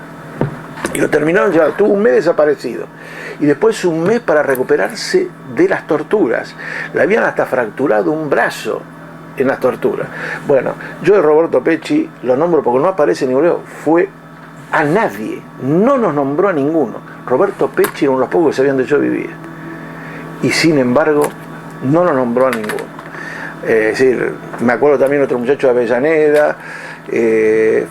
Y lo terminaron ya, tuvo un mes desaparecido. Y después un mes para recuperarse de las torturas. Le habían hasta fracturado un brazo en las torturas. Bueno, yo de Roberto Pecci lo nombro porque no aparece en ningún lado. Fue a nadie, no nos nombró a ninguno. Roberto Pecci era uno de los pocos que sabían de yo vivía. Y sin embargo, no lo nombró a ninguno. Es decir, me acuerdo también otro muchacho de Avellaneda,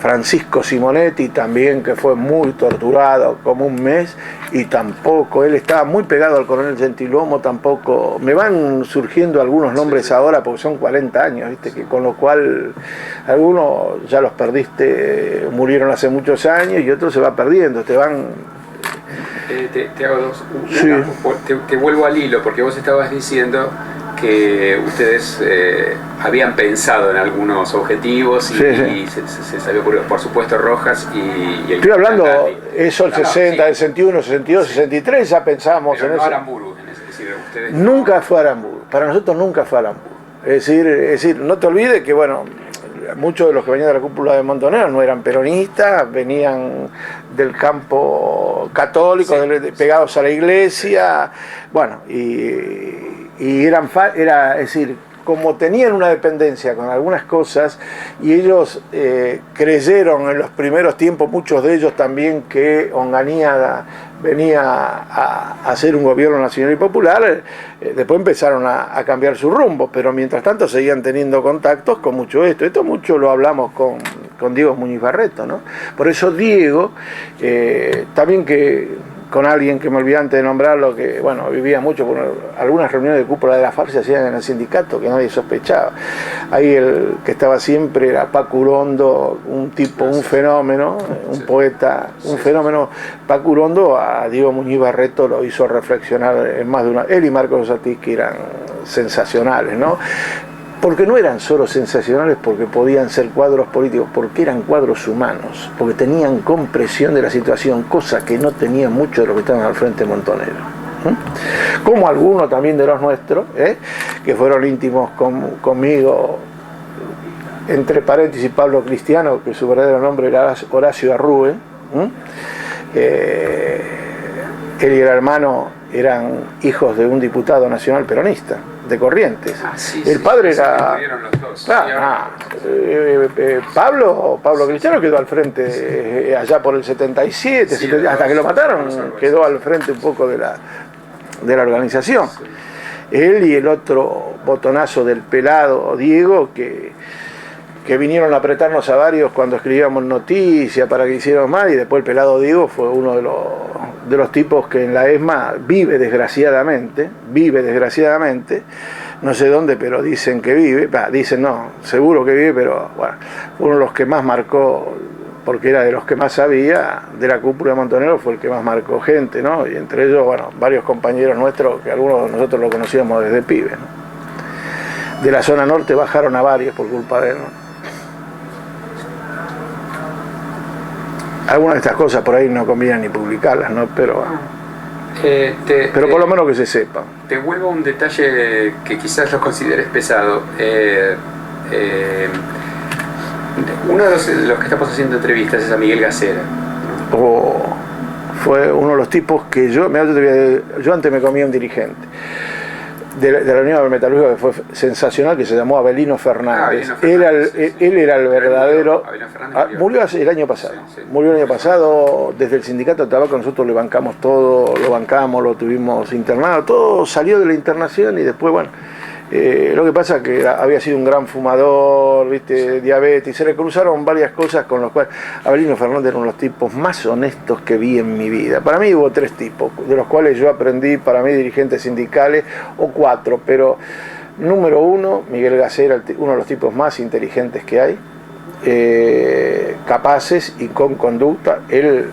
Francisco Simonetti también, que fue muy torturado como un mes, y tampoco, él estaba muy pegado al coronel Gentilomo, tampoco, me van surgiendo algunos nombres ahora porque son 40 años, ¿viste? Que con lo cual algunos ya los perdiste, murieron hace muchos años, y otros se va perdiendo, te van... Te hago dos. Te vuelvo al hilo, porque vos estabas diciendo que ustedes habían pensado en algunos objetivos y se salió por supuesto Rojas y el... Estoy hablando, eso el 60, el 61, 62, 63, ya pensamos pero en no eso. Aramburu, es decir, ustedes nunca fue Aramburu, para nosotros nunca fue Aramburu. Es decir, no te olvides que, bueno, muchos de los que venían de la cúpula de Montoneros no eran peronistas, venían del campo católico, pegados a la iglesia, bueno, y era, es decir, como tenían una dependencia con algunas cosas, y ellos creyeron en los primeros tiempos, muchos de ellos también, que Onganía venía a hacer un gobierno nacional y popular, después empezaron a cambiar su rumbo, pero mientras tanto seguían teniendo contactos con mucho esto. Esto mucho lo hablamos con Diego Muñiz Barreto, ¿no? Por eso Diego, también que con alguien que me olvidé antes de nombrarlo, que bueno, vivía mucho, con algunas reuniones de cúpula de la FARC se hacían en el sindicato, que nadie sospechaba. Ahí el que estaba siempre era Paco Urondo, un tipo, un fenómeno, un poeta, un fenómeno. Paco Urondo a Diego Muñiz Barreto lo hizo reflexionar en más de una... Él y Marcos Satisky eran sensacionales, ¿no? Porque no eran solo sensacionales porque podían ser cuadros políticos, porque eran cuadros humanos, porque tenían comprensión de la situación, cosa que no tenían muchos de los que estaban al frente de Montonero. Como algunos también de los nuestros, que fueron íntimos conmigo, entre paréntesis Pablo Cristiano, que su verdadero nombre era Horacio Arrue. Él y el hermano eran hijos de un diputado nacional peronista de Corrientes. El padre era... Pablo Cristiano quedó al frente allá por el 77, hasta que lo mataron, quedó al frente un poco de la organización. Él y el otro botonazo del pelado Diego, que vinieron a apretarnos a varios cuando escribíamos noticias para que hiciéramos más, y después el pelado Diego fue uno de los tipos que en la ESMA vive desgraciadamente, no sé dónde, pero dicen que vive, dicen no, seguro que vive, pero bueno, uno de los que más marcó, porque era de los que más sabía, de la cúpula de Montonero, fue el que más marcó gente, ¿no? Y entre ellos, bueno, varios compañeros nuestros, que algunos de nosotros lo conocíamos desde pibe, ¿no? De la zona norte bajaron a varios por culpa de él, ¿no? Algunas de estas cosas por ahí no conviene ni publicarlas, ¿no? Pero por lo menos que se sepa. Te vuelvo a un detalle que quizás lo consideres pesado. Uno de los que estamos haciendo entrevistas es a Miguel Gacera. Fue uno de los tipos que yo antes me comía un dirigente de la Unión Agrometalúrgica que fue sensacional, que se llamó Abelino Fernández. Él era el verdadero... Murió el año pasado. Murió el año pasado. Desde el sindicato de tabaco nosotros le bancamos todo, lo tuvimos internado, todo salió de la internación, y después, bueno, Lo que pasa es que había sido un gran fumador, ¿viste? Diabetes, se le cruzaron varias cosas con los cuales Avelino Fernández era uno de los tipos más honestos que vi en mi vida. Para mí hubo 3 tipos, de los cuales yo aprendí, para mí, dirigentes sindicales, o 4, pero número 1, Miguel Gasera, uno de los tipos más inteligentes que hay, capaces y con conducta. Él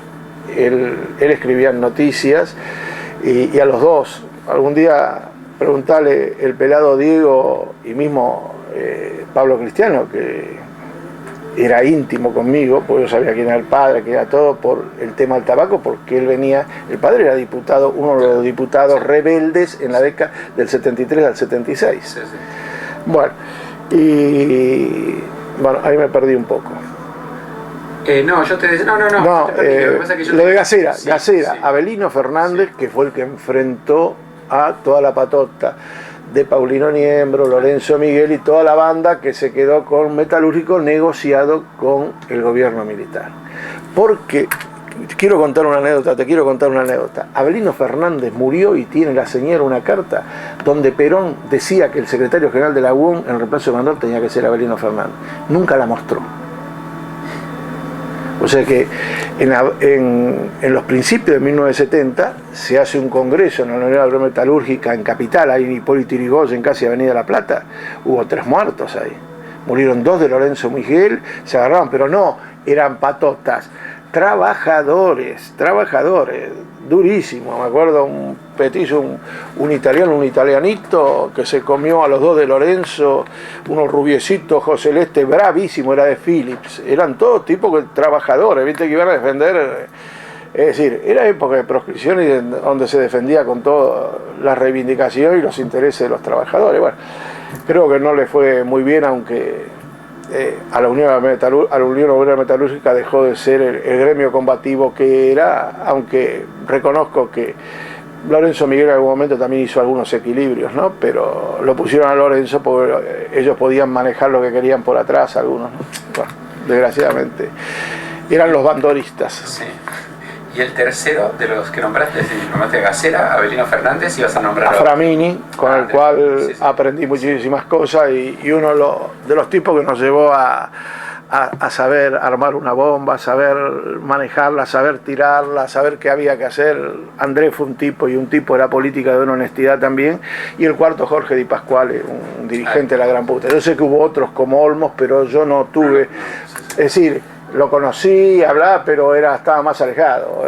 escribía noticias y a los dos, algún día preguntarle el pelado Diego y mismo Pablo Cristiano, que era íntimo conmigo, porque yo sabía quién era el padre, que era todo por el tema del tabaco, porque él venía, el padre era diputado, uno de los diputados rebeldes en la década del 73 al 76. Sí, sí. Bueno, ahí me perdí un poco. No, yo te decía, no, lo de Gasera, sí, Gasera, sí. Avelino Fernández, que fue el que enfrentó a toda la patota de Paulino Niembro, Lorenzo Miguel y toda la banda que se quedó con Metalúrgico negociado con el gobierno militar. Porque te quiero contar una anécdota. Avelino Fernández murió y tiene la señora una carta donde Perón decía que el secretario general de la UOM en reemplazo de Bandor tenía que ser Avelino Fernández. Nunca la mostró. O sea que en los principios de 1970 se hace un congreso en la Unidad Agrometalúrgica en Capital, ahí en Hipólito Yrigoyen, casi Avenida La Plata. Hubo 3 muertos ahí. Murieron 2 de Lorenzo Miguel, se agarraron, pero no, eran patotas. Trabajadores, durísimos. Me acuerdo un petizo, un italianito que se comió a los 2 de Lorenzo, unos rubiecitos, José Celeste, bravísimo, era de Philips. Eran todos tipos trabajadores, viste, que iban a defender. Es decir, era época de proscripción y donde se defendía con toda la reivindicación y los intereses de los trabajadores. Bueno, creo que no le fue muy bien, aunque a la Unión Obrera Metalúrgica dejó de ser el gremio combativo que era, aunque reconozco que Lorenzo Miguel en algún momento también hizo algunos equilibrios, ¿no? Pero lo pusieron a Lorenzo porque ellos podían manejar lo que querían por atrás, algunos, ¿no? Bueno, desgraciadamente eran los bandoristas. Sí. Y el tercero de los que nombraste Gasera, Avelino Fernández, ibas a nombrar a Framini, con el cual aprendí muchísimas cosas y uno de los tipos que nos llevó a saber armar una bomba, saber manejarla, saber tirarla, saber qué había que hacer. Andrés fue un tipo de la política de una honestidad también. Y el cuarto, Jorge Di Pasquale, un dirigente de la gran puta. Yo sé que hubo otros como Olmos, pero yo no tuve. Es decir, lo conocí, hablaba, pero estaba más alejado.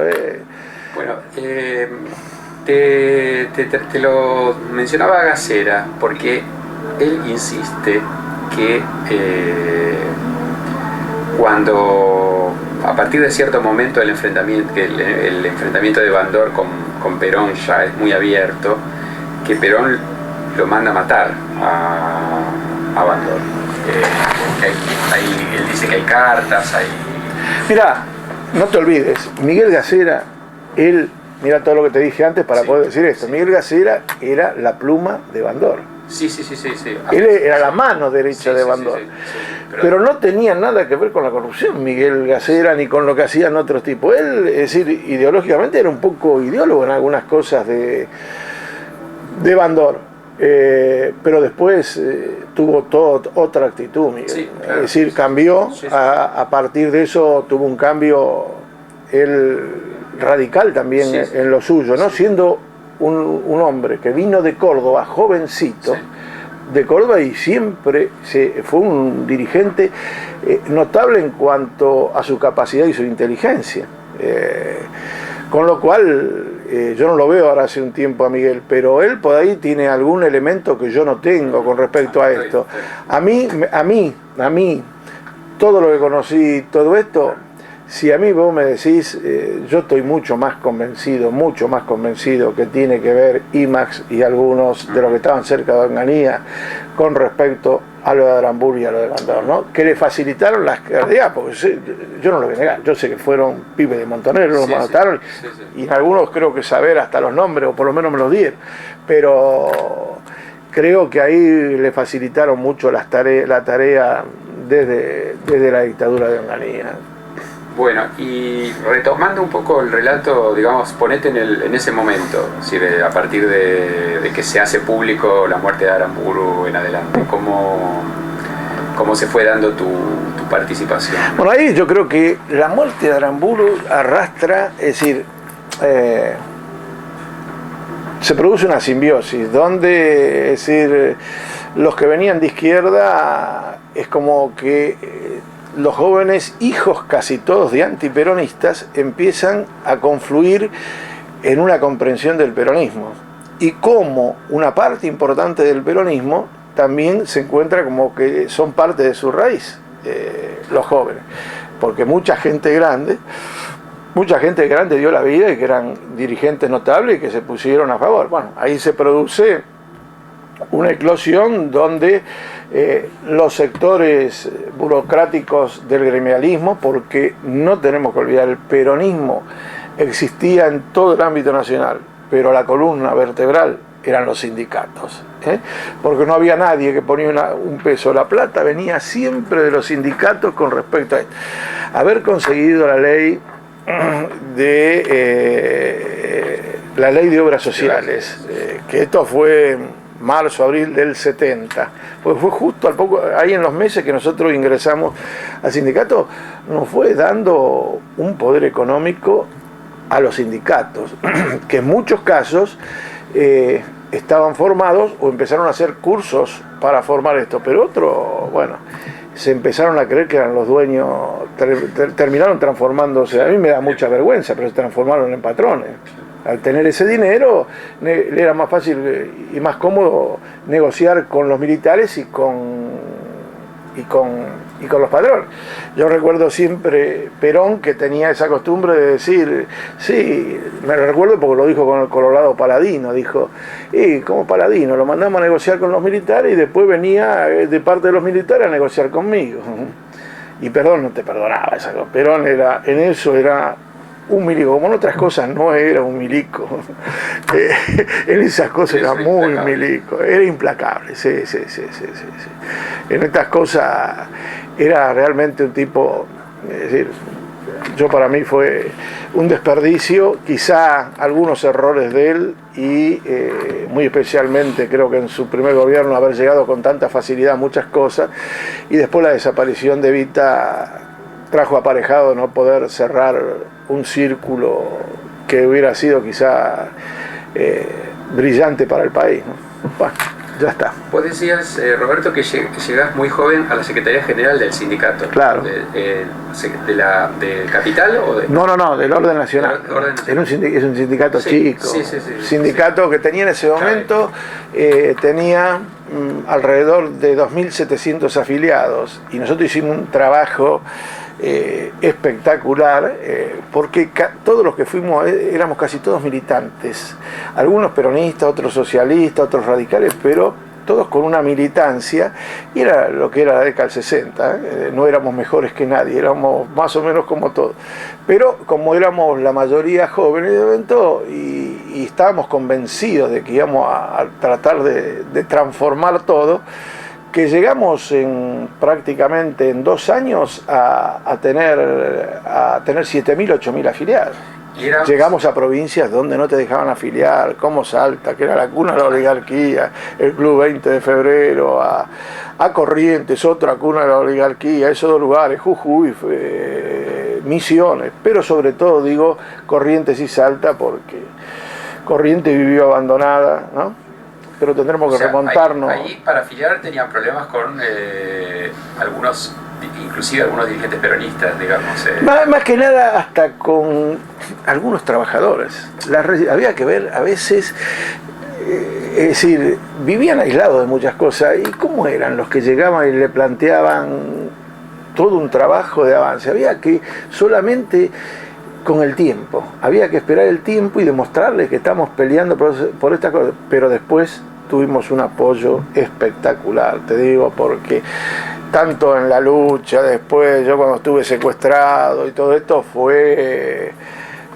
Bueno, te lo mencionaba Gasera porque él insiste que cuando a partir de cierto momento el enfrentamiento de Bandor con Perón ya es muy abierto, que Perón lo manda a matar a Bandor. Él dice que hay cartas, Mirá, no te olvides, Miguel Gasera, mira todo lo que te dije antes para poder decir esto. Miguel Gasera era la pluma de Bandor. Sí. Él era la mano derecha de Bandor. Pero no tenía nada que ver con la corrupción, Miguel Gasera, ni con lo que hacían otros tipos. Él, es decir, ideológicamente era un poco ideólogo en algunas cosas de Bandor. Pero después tuvo otra actitud, Miguel. Sí, claro. Es decir, cambió, a partir de eso tuvo un cambio él radical también en lo suyo, ¿no? Siendo un hombre que vino de Córdoba, jovencito, de Córdoba, y siempre fue un dirigente notable en cuanto a su capacidad y su inteligencia. Con lo cual, yo no lo veo ahora hace un tiempo a Miguel, pero él por ahí tiene algún elemento que yo no tengo con respecto a esto. A mí, todo lo que conocí, todo esto, si a mí vos me decís, yo estoy mucho más convencido que tiene que ver IMAX y algunos de los que estaban cerca de Onganía con respecto a lo de Aramburu y a lo de Bandor, ¿no? Que le facilitaron las carreras, porque yo no lo voy a negar, yo sé que fueron pibes de Montonero, los mataron, y en algunos creo que saber hasta los nombres, o por lo menos me los dieron, pero creo que ahí le facilitaron mucho la tarea desde la dictadura de Onganía. Bueno, y retomando un poco el relato, digamos, ponete en ese momento, es decir, a partir de que se hace público la muerte de Aramburu en adelante, ¿cómo se fue dando tu participación? Bueno, ahí yo creo que la muerte de Aramburu arrastra, es decir, se produce una simbiosis, donde, es decir, los que venían de izquierda, es como que los jóvenes, hijos casi todos de antiperonistas, empiezan a confluir en una comprensión del peronismo. Y como una parte importante del peronismo también se encuentra como que son parte de su raíz, los jóvenes. Porque mucha gente grande dio la vida y que eran dirigentes notables y que se pusieron a favor. Bueno, ahí se produce una eclosión donde los sectores burocráticos del gremialismo, porque no tenemos que olvidar, el peronismo existía en todo el ámbito nacional, pero la columna vertebral eran los sindicatos, porque no había nadie que ponía un peso. La plata venía siempre de los sindicatos con respecto a esto. Haber conseguido la ley de obras sociales, que esto fue marzo, abril del 70, pues fue justo al poco, ahí en los meses que nosotros ingresamos al sindicato, nos fue dando un poder económico a los sindicatos, que en muchos casos estaban formados o empezaron a hacer cursos para formar esto, pero otros, bueno, se empezaron a creer que eran los dueños, terminaron transformándose, a mí me da mucha vergüenza, pero se transformaron en patrones. Al tener ese dinero, le era más fácil y más cómodo negociar con los militares y con los patrones. Yo recuerdo siempre Perón, que tenía esa costumbre de decir, sí, me lo recuerdo porque lo dijo con el Colorado Paladino, dijo, como Paladino, lo mandamos a negociar con los militares y después venía de parte de los militares a negociar conmigo. Y Perón no te perdonaba esa cosa. Perón en eso era un milico, como en otras cosas no era un milico, en esas cosas era muy milico, era implacable, sí. En estas cosas era realmente un tipo, es decir, para mí fue un desperdicio, quizá algunos errores de él y muy especialmente creo que en su primer gobierno haber llegado con tanta facilidad a muchas cosas, y después la desaparición de Evita trajo aparejado no poder cerrar un círculo que hubiera sido quizá brillante para el país, ¿no? Bueno, ya está. Vos decías, Roberto, que llegás muy joven a la Secretaría General del sindicato. Claro. ¿Del Capital o de...? No, del Orden Nacional. Es un sindicato chico. Sí, sindicato que tenía en ese momento, tenía alrededor de 2.700 afiliados, y nosotros hicimos un trabajo espectacular, porque todos los que fuimos éramos casi todos militantes, algunos peronistas, otros socialistas, otros radicales, pero todos con una militancia, y era lo que era la década del 60, no éramos mejores que nadie, éramos más o menos como todos, pero como éramos la mayoría jóvenes de evento y estábamos convencidos de que íbamos a tratar de transformar todo, que llegamos prácticamente en 2 años a tener 7.000, 8.000 afiliados. Llegamos a provincias donde no te dejaban afiliar, como Salta, que era la cuna de la oligarquía, el Club 20 de Febrero, a Corrientes, otra cuna de la oligarquía, esos 2 lugares, Jujuy, Misiones, pero sobre todo digo Corrientes y Salta, porque Corrientes vivió abandonada, ¿no? Pero tendremos que remontarnos. Ahí para afiliar tenían problemas con inclusive algunos dirigentes peronistas, digamos. Más que nada hasta con algunos trabajadores. Había que ver a veces, es decir, vivían aislados de muchas cosas. ¿Y cómo eran los que llegaban y le planteaban todo un trabajo de avance? Había que solamente con el tiempo, había que esperar el tiempo y demostrarles que estamos peleando por estas cosas, pero después tuvimos un apoyo espectacular, te digo, porque tanto en la lucha, después yo cuando estuve secuestrado y todo esto fue,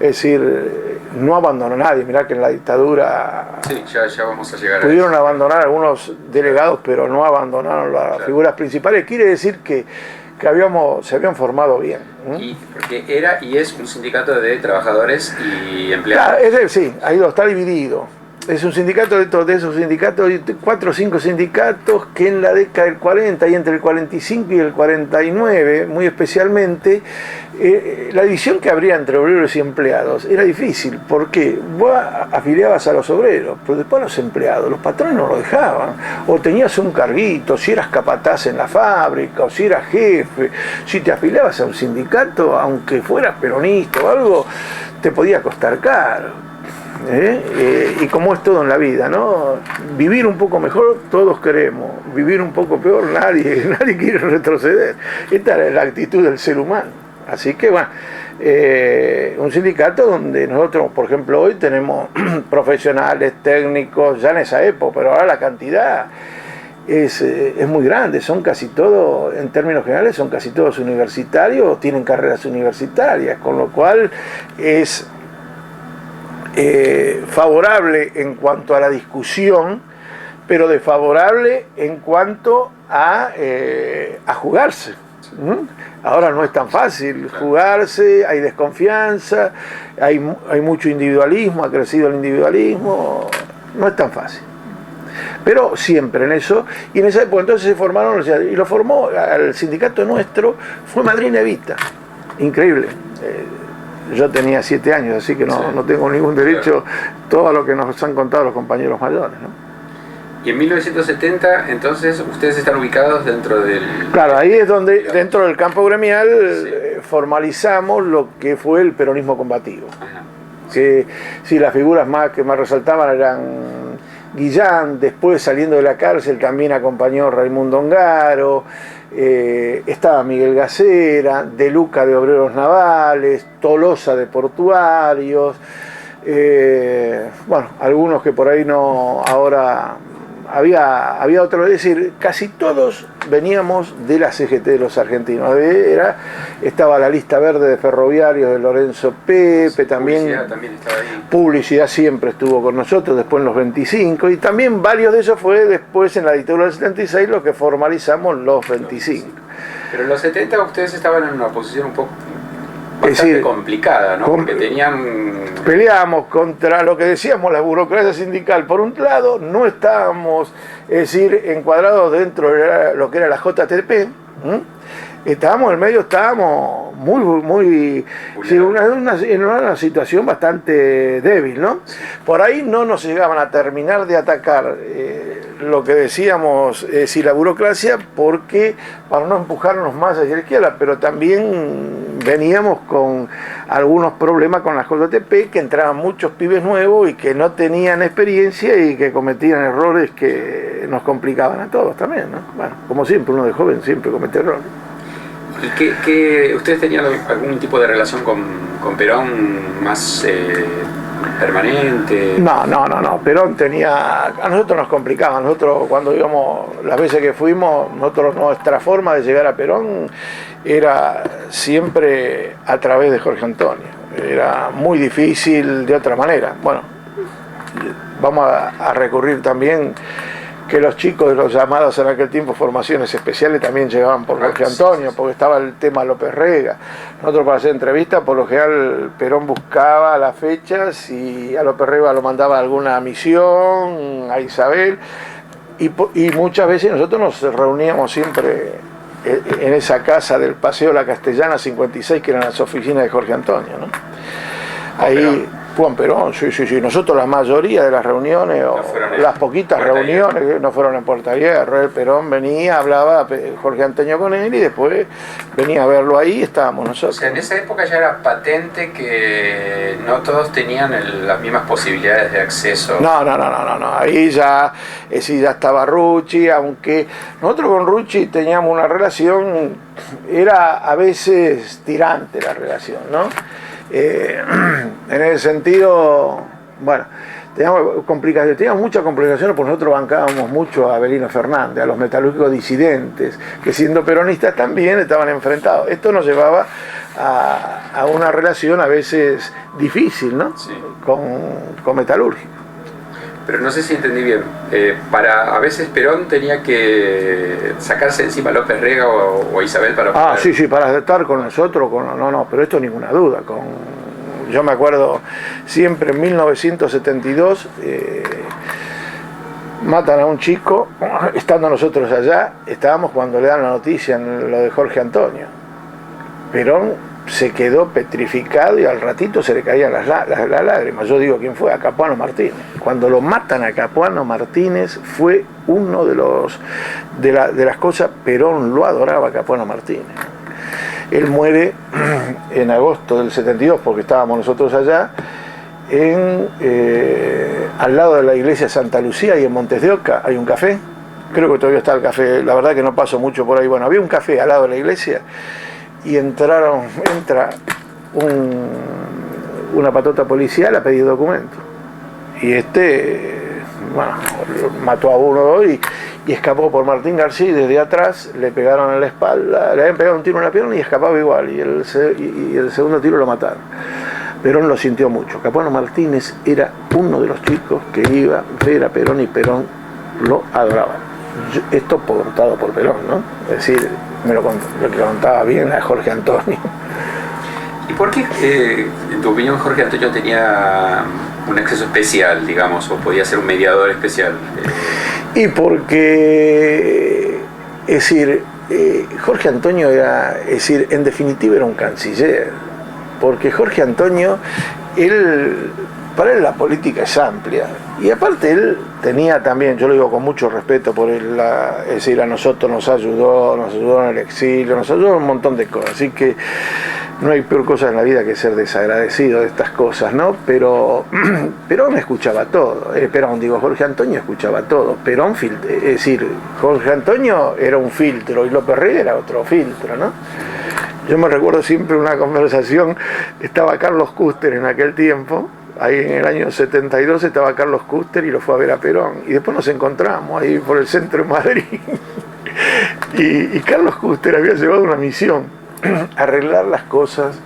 es decir, no abandonó a nadie. Mirá que en la dictadura ya vamos a llegar pudieron abandonar algunos delegados, pero no abandonaron las figuras principales. Quiere decir que que se habían formado bien. Y porque era y es un sindicato de trabajadores y empleados. Claro, sí, ahí está dividido. Es un sindicato de esos sindicatos, 4 o 5 sindicatos que en la década del 40 y entre el 45 y el 49, muy especialmente, la división que habría entre obreros y empleados era difícil, porque vos afiliabas a los obreros, pero después a los empleados, los patrones no lo dejaban, o tenías un carguito, si eras capataz en la fábrica, o si eras jefe, si te afiliabas a un sindicato, aunque fueras peronista o algo, te podía costar caro. Y como es todo en la vida, ¿no? Vivir un poco mejor todos queremos, vivir un poco peor nadie quiere retroceder. Esta es la actitud del ser humano. Así que bueno, un sindicato donde nosotros, por ejemplo, hoy tenemos profesionales, técnicos, ya en esa época, pero ahora la cantidad es muy grande, son casi todos, en términos generales, son casi todos universitarios, tienen carreras universitarias, con lo cual es favorable en cuanto a la discusión, pero desfavorable en cuanto a jugarse. Ahora no es tan fácil jugarse, hay desconfianza, hay mucho individualismo, ha crecido el individualismo, no es tan fácil. Pero siempre en eso, y en esa época entonces se formaron, y lo formó al sindicato nuestro, fue Madrid Evita, increíble. Yo tenía 7 años, así que no tengo ningún derecho todo lo que nos han contado los compañeros mayores, ¿no? Y en 1970, entonces, ustedes están ubicados dentro del... Claro, ahí es donde, dentro del campo gremial, formalizamos lo que fue el peronismo combativo. Ajá. Que sí, las figuras que más resaltaban eran Guillán, después saliendo de la cárcel también acompañó Raimundo Ongaro, estaba Miguel Gacera, De Luca de Obreros Navales, Tolosa de Portuarios, bueno, algunos que por ahí no, ahora había otros, es decir, casi todos veníamos de la CGT de los argentinos. Estaba la lista verde de ferroviarios de Lorenzo Pepe, también estaba ahí. Publicidad siempre estuvo con nosotros, después en los 25, y también varios de esos fue después en la dictadura del 76 lo que formalizamos los 25. Pero en los 70 ustedes estaban en una posición un poco bastante complicada, ¿no? Porque peleábamos contra lo que decíamos la burocracia sindical. Por un lado, no estábamos, es decir, encuadrados dentro de lo que era la JTP. Estábamos en el medio, estábamos muy sí, en una situación bastante débil, ¿no? Por ahí no nos llegaban a terminar de atacar lo que decíamos, la burocracia, porque para no empujarnos más hacia la izquierda, pero también veníamos con algunos problemas con la JTP, que entraban muchos pibes nuevos y que no tenían experiencia y que cometían errores que nos complicaban a todos también, ¿no? Bueno, como siempre, uno de joven siempre comete errores. ¿Y ustedes tenían algún tipo de relación con Perón más permanente? No. Perón tenía... A nosotros nos complicaba. Nosotros cuando íbamos, las veces que fuimos, nuestra forma de llegar a Perón era siempre a través de Jorge Antonio. Era muy difícil de otra manera. Bueno, vamos a recurrir también que los chicos de los llamados en aquel tiempo formaciones especiales también llegaban por Jorge Antonio, porque estaba el tema López Rega. Nosotros para hacer entrevistas, por lo general Perón buscaba las fechas y a López Rega lo mandaba a alguna misión, a Isabel, y muchas veces nosotros nos reuníamos siempre en esa casa del Paseo La Castellana 56, que eran las oficinas de Jorge Antonio, ¿no? Ahí... Juan Perón, sí. Nosotros la mayoría de las reuniones, o las poquitas reuniones que no fueron en Puerta Hierro, el Perón venía, hablaba Jorge Antonio con él y después venía a verlo ahí, estábamos nosotros. O sea, en esa época ya era patente que no todos tenían las mismas posibilidades de acceso. No. Ahí ya estaba Rucci, aunque nosotros con Rucci teníamos una relación, era a veces tirante la relación, ¿no? En el sentido, bueno, teníamos muchas complicaciones porque nosotros bancábamos mucho a Avelino Fernández, a los metalúrgicos disidentes, que siendo peronistas también estaban enfrentados. Esto nos llevaba a una relación a veces difícil, ¿no? Sí. Con metalúrgicos. Pero no sé si entendí bien. A veces Perón tenía que sacarse encima a López Rega o a Isabel para poder... Sí, para estar con nosotros, no, pero esto ninguna duda. Yo me acuerdo siempre en 1972, matan a un chico, estando nosotros allá, estábamos cuando le dan la noticia en lo de Jorge Antonio. Perón se quedó petrificado y al ratito se le caían las lágrimas. Yo digo, ¿quién fue? A Capuano Martínez. Cuando lo matan a Capuano Martínez fue uno de las cosas. Perón lo adoraba a Capuano Martínez. Él muere en agosto del 72 porque estábamos nosotros allá al lado de la iglesia Santa Lucía y en Montes de Oca hay un café. Creo que todavía está el café, la verdad que no paso mucho por ahí. Bueno, había un café al lado de la iglesia y entra una patota policial a pedir documentos. Y mató a uno y escapó por Martín García y desde atrás le pegaron en la espalda, le habían pegado un tiro en la pierna y escapaba igual. Y el segundo tiro lo mataron. Perón lo sintió mucho. Capuano Martínez era uno de los chicos que iba a ver a Perón y Perón lo adoraba. Esto contado por Perón, ¿no? Es decir, lo que contaba bien a Jorge Antonio. ¿Y por qué, en tu opinión, Jorge Antonio tenía un acceso especial, digamos, o podía ser un mediador especial? Y porque, es decir, Jorge Antonio era, en definitiva era un canciller, porque Jorge Antonio, para él la política es amplia, y aparte él tenía también, yo lo digo con mucho respeto por él, es decir, a nosotros nos ayudó en el exilio, nos ayudó en un montón de cosas, así que no hay peor cosa en la vida que ser desagradecido de estas cosas, ¿no? Pero Perón escuchaba todo, Jorge Antonio escuchaba todo, es decir, Jorge Antonio era un filtro y López Rega era otro filtro, ¿no? Yo me recuerdo siempre una conversación, estaba Carlos Custer en aquel tiempo, ahí en el año 72 estaba Carlos Custer y lo fue a ver a Perón, y después nos encontramos ahí por el centro de Madrid, y Carlos Custer había llevado una misión, arreglar las cosas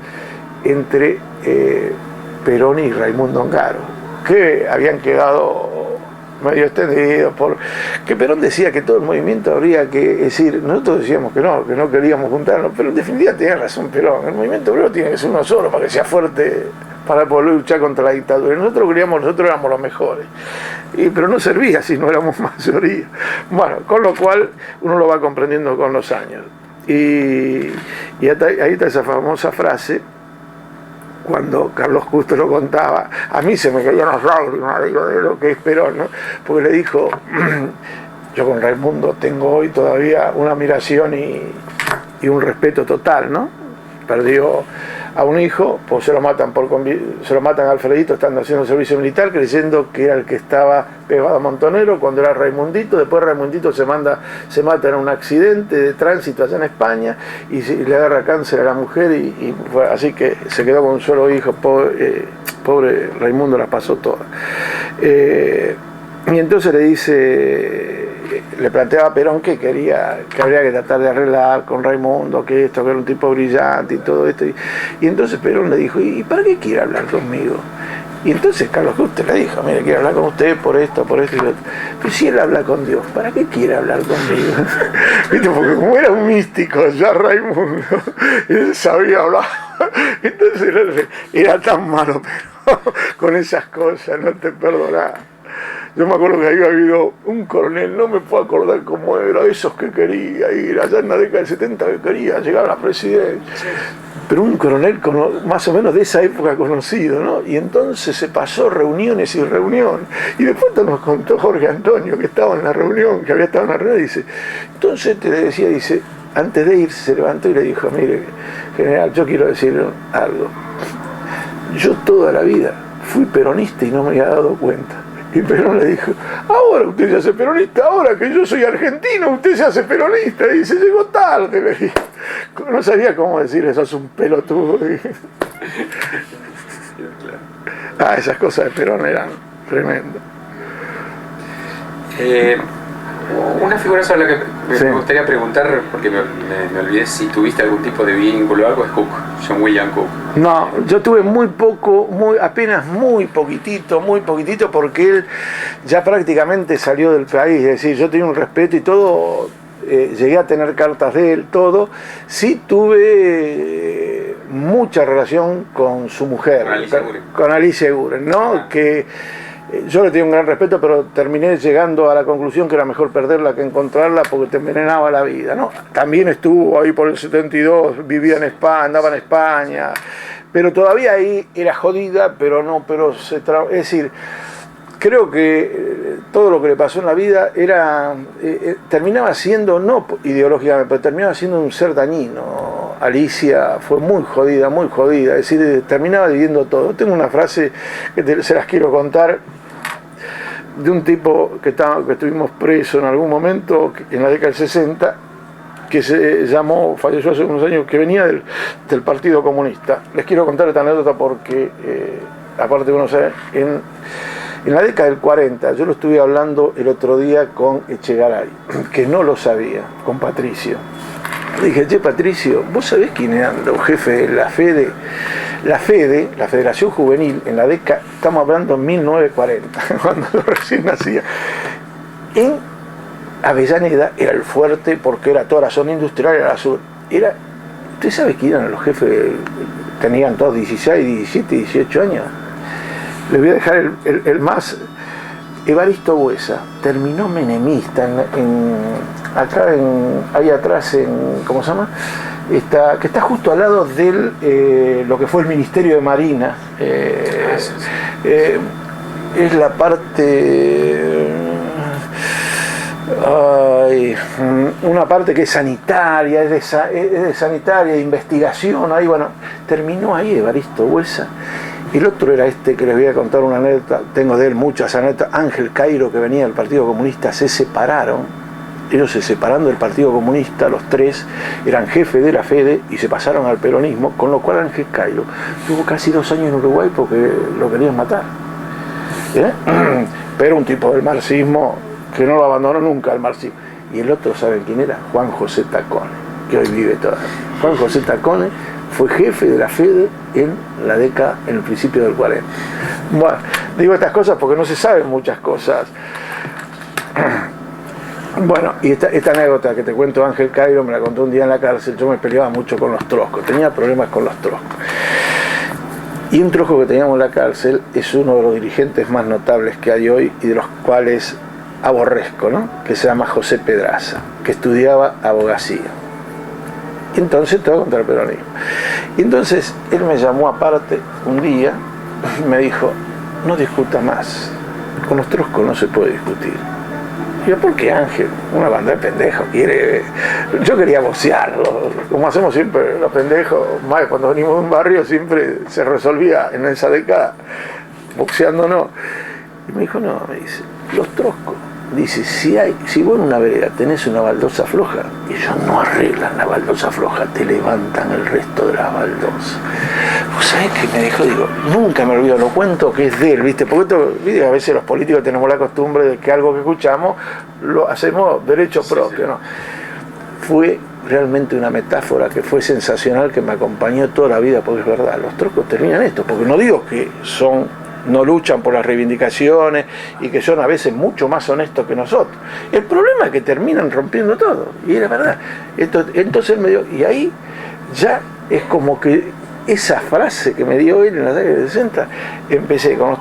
entre Perón y Raimundo Ongaro, que habían quedado medio extendidos, que Perón decía que todo el movimiento habría que, es decir, nosotros decíamos que no queríamos juntarnos, pero en definitiva tenía razón Perón, el movimiento obrero tiene que ser uno solo para que sea fuerte, para poder luchar contra la dictadura. Y nosotros éramos los mejores, pero no servía si no éramos mayoría. Bueno, con lo cual uno lo va comprendiendo con los años. Y ahí está esa famosa frase, cuando Carlos Justo lo contaba, a mí se me caían las lágrimas, digo, de lo que es Perón, ¿no? Porque le dijo, yo con Raimundo tengo hoy todavía una admiración y un respeto total, ¿no? Perdió a un hijo, pues se lo matan a Alfredito estando haciendo servicio militar, creyendo que era el que estaba pegado a Montonero cuando era Raimundito. Después Raimundito se mata en un accidente de tránsito allá en España y le agarra cáncer a la mujer y así que se quedó con un solo hijo. Pobre Raimundo la pasó toda. Y entonces le planteaba a Perón que habría que tratar de arreglar con Raimundo, que era un tipo brillante y todo esto. Y entonces Perón le dijo, ¿y para qué quiere hablar conmigo? Y entonces Carlos Custer le dijo, mire, quiero hablar con usted por esto y lo otro. Pero si él habla con Dios, ¿para qué quiere hablar conmigo? ¿Viste? Porque como era un místico ya Raimundo, él sabía hablar. Entonces era tan malo, pero con esas cosas no te perdonaba. Yo me acuerdo que había habido un coronel, no me puedo acordar cómo era, esos que quería ir allá en la década del 70, que quería llegar a la presidencia. Sí. Pero un coronel más o menos de esa época conocido, ¿no? Y entonces se pasó reuniones y reuniones. Y después nos contó Jorge Antonio, que estaba en la reunión, que había estado en la reunión, y dice, entonces antes de irse se levantó y le dijo, mire, general, yo quiero decir algo. Yo toda la vida fui peronista y no me había dado cuenta. Y Perón le dijo, ahora usted se hace peronista, ahora que yo soy argentino, usted se hace peronista. Y dice, llegó tarde, le dijo. No sabía cómo decir eso, es un pelotudo. Esas cosas de Perón eran tremendas. Una figura sobre la que Sí. me gustaría preguntar, porque me olvidé si tuviste algún tipo de vínculo o algo, es Cook, John William Cook. No, yo tuve muy poco, apenas muy poquitito, porque él ya prácticamente salió del país, es decir, yo tenía un respeto y todo, llegué a tener cartas de él, todo. Sí tuve mucha relación con su mujer, con Alicia Guren, ¿no? Que yo le tenía un gran respeto, pero terminé llegando a la conclusión que era mejor perderla que encontrarla porque te envenenaba la vida, ¿no? También estuvo ahí por el 72, vivía en España, andaba en España, pero todavía ahí era jodida, es decir, creo que todo lo que le pasó en la vida era terminaba siendo, no ideológicamente, pero terminaba siendo un ser dañino. Alicia fue muy jodida, es decir, terminaba viviendo todo. Tengo una frase que se las quiero contar, de un tipo que estuvimos preso en algún momento, en la década del 60, que se llamó, falleció hace unos años, que venía del Partido Comunista. Les quiero contar esta anécdota porque, aparte de conocer, en la década del 40, yo lo estuve hablando el otro día con Echegaray, que no lo sabía, con Patricio. Le dije, che, Patricio, ¿vos sabés quién eran los jefes de la FEDE? La FEDE, la Federación Juvenil, en la década, estamos hablando en 1940, cuando yo recién nacía, en Avellaneda era el fuerte, porque era toda la zona industrial, era la sur. ¿Usted sabe quién eran los jefes? Tenían todos 16, 17, 18 años. Les voy a dejar el más. Evaristo Buesa terminó menemista ahí atrás, ¿cómo se llama? Que está justo al lado de lo que fue el Ministerio de Marina. Es la parte. Una parte que es sanitaria, es de sanitaria, de investigación. Ahí, bueno, terminó ahí Evaristo Buesa. El otro era que les voy a contar una anécdota, tengo de él muchas anécdotas. Ángel Cairo, que venía del Partido Comunista, se separaron. Ellos se separaron del Partido Comunista, los tres eran jefes de la FEDE y se pasaron al peronismo, con lo cual Ángel Cairo tuvo casi 2 años en Uruguay porque lo querían matar. Pero un tipo del marxismo que no lo abandonó nunca el marxismo. Y el otro, ¿saben quién era? Juan José Tacone, que hoy vive todavía. Juan José Tacone fue jefe de la FEDE en el principio del 40. Bueno, digo estas cosas porque no se saben muchas cosas. Bueno, y esta anécdota que te cuento, Ángel Cairo me la contó un día en la cárcel. Yo me peleaba mucho con los troscos, tenía problemas con los troscos. Y un trosco que teníamos en la cárcel es uno de los dirigentes más notables que hay hoy y de los cuales aborrezco, ¿no? Que se llama José Pedraza, que estudiaba abogacía. Y entonces todo contra el peronismo. Y entonces él me llamó aparte un día y me dijo, no discuta más, con los troscos no se puede discutir. Y yo, ¿por qué, Ángel? Una banda de pendejos quiere. Yo quería boxearlo, como hacemos siempre los pendejos, más cuando venimos de un barrio siempre se resolvía en esa década boxeándonos. Y me dijo, no, me dice, los troscos. Dice, si vos en una vereda tenés una baldosa floja, ellos no arreglan la baldosa floja, te levantan el resto de las baldosas. ¿Vos sabés qué me dijo? Digo, nunca me olvido, lo cuento que es de él, ¿viste? Porque a veces los políticos tenemos la costumbre de que algo que escuchamos lo hacemos derecho propio, ¿no? Fue realmente una metáfora que fue sensacional, que me acompañó toda la vida, porque es verdad, los troscos terminan esto, porque no digo que no luchan por las reivindicaciones y que son a veces mucho más honestos que nosotros. El problema es que terminan rompiendo todo, y era verdad. Entonces él me dio, y ahí ya es como que esa frase que me dio él en la década de 60, empecé con los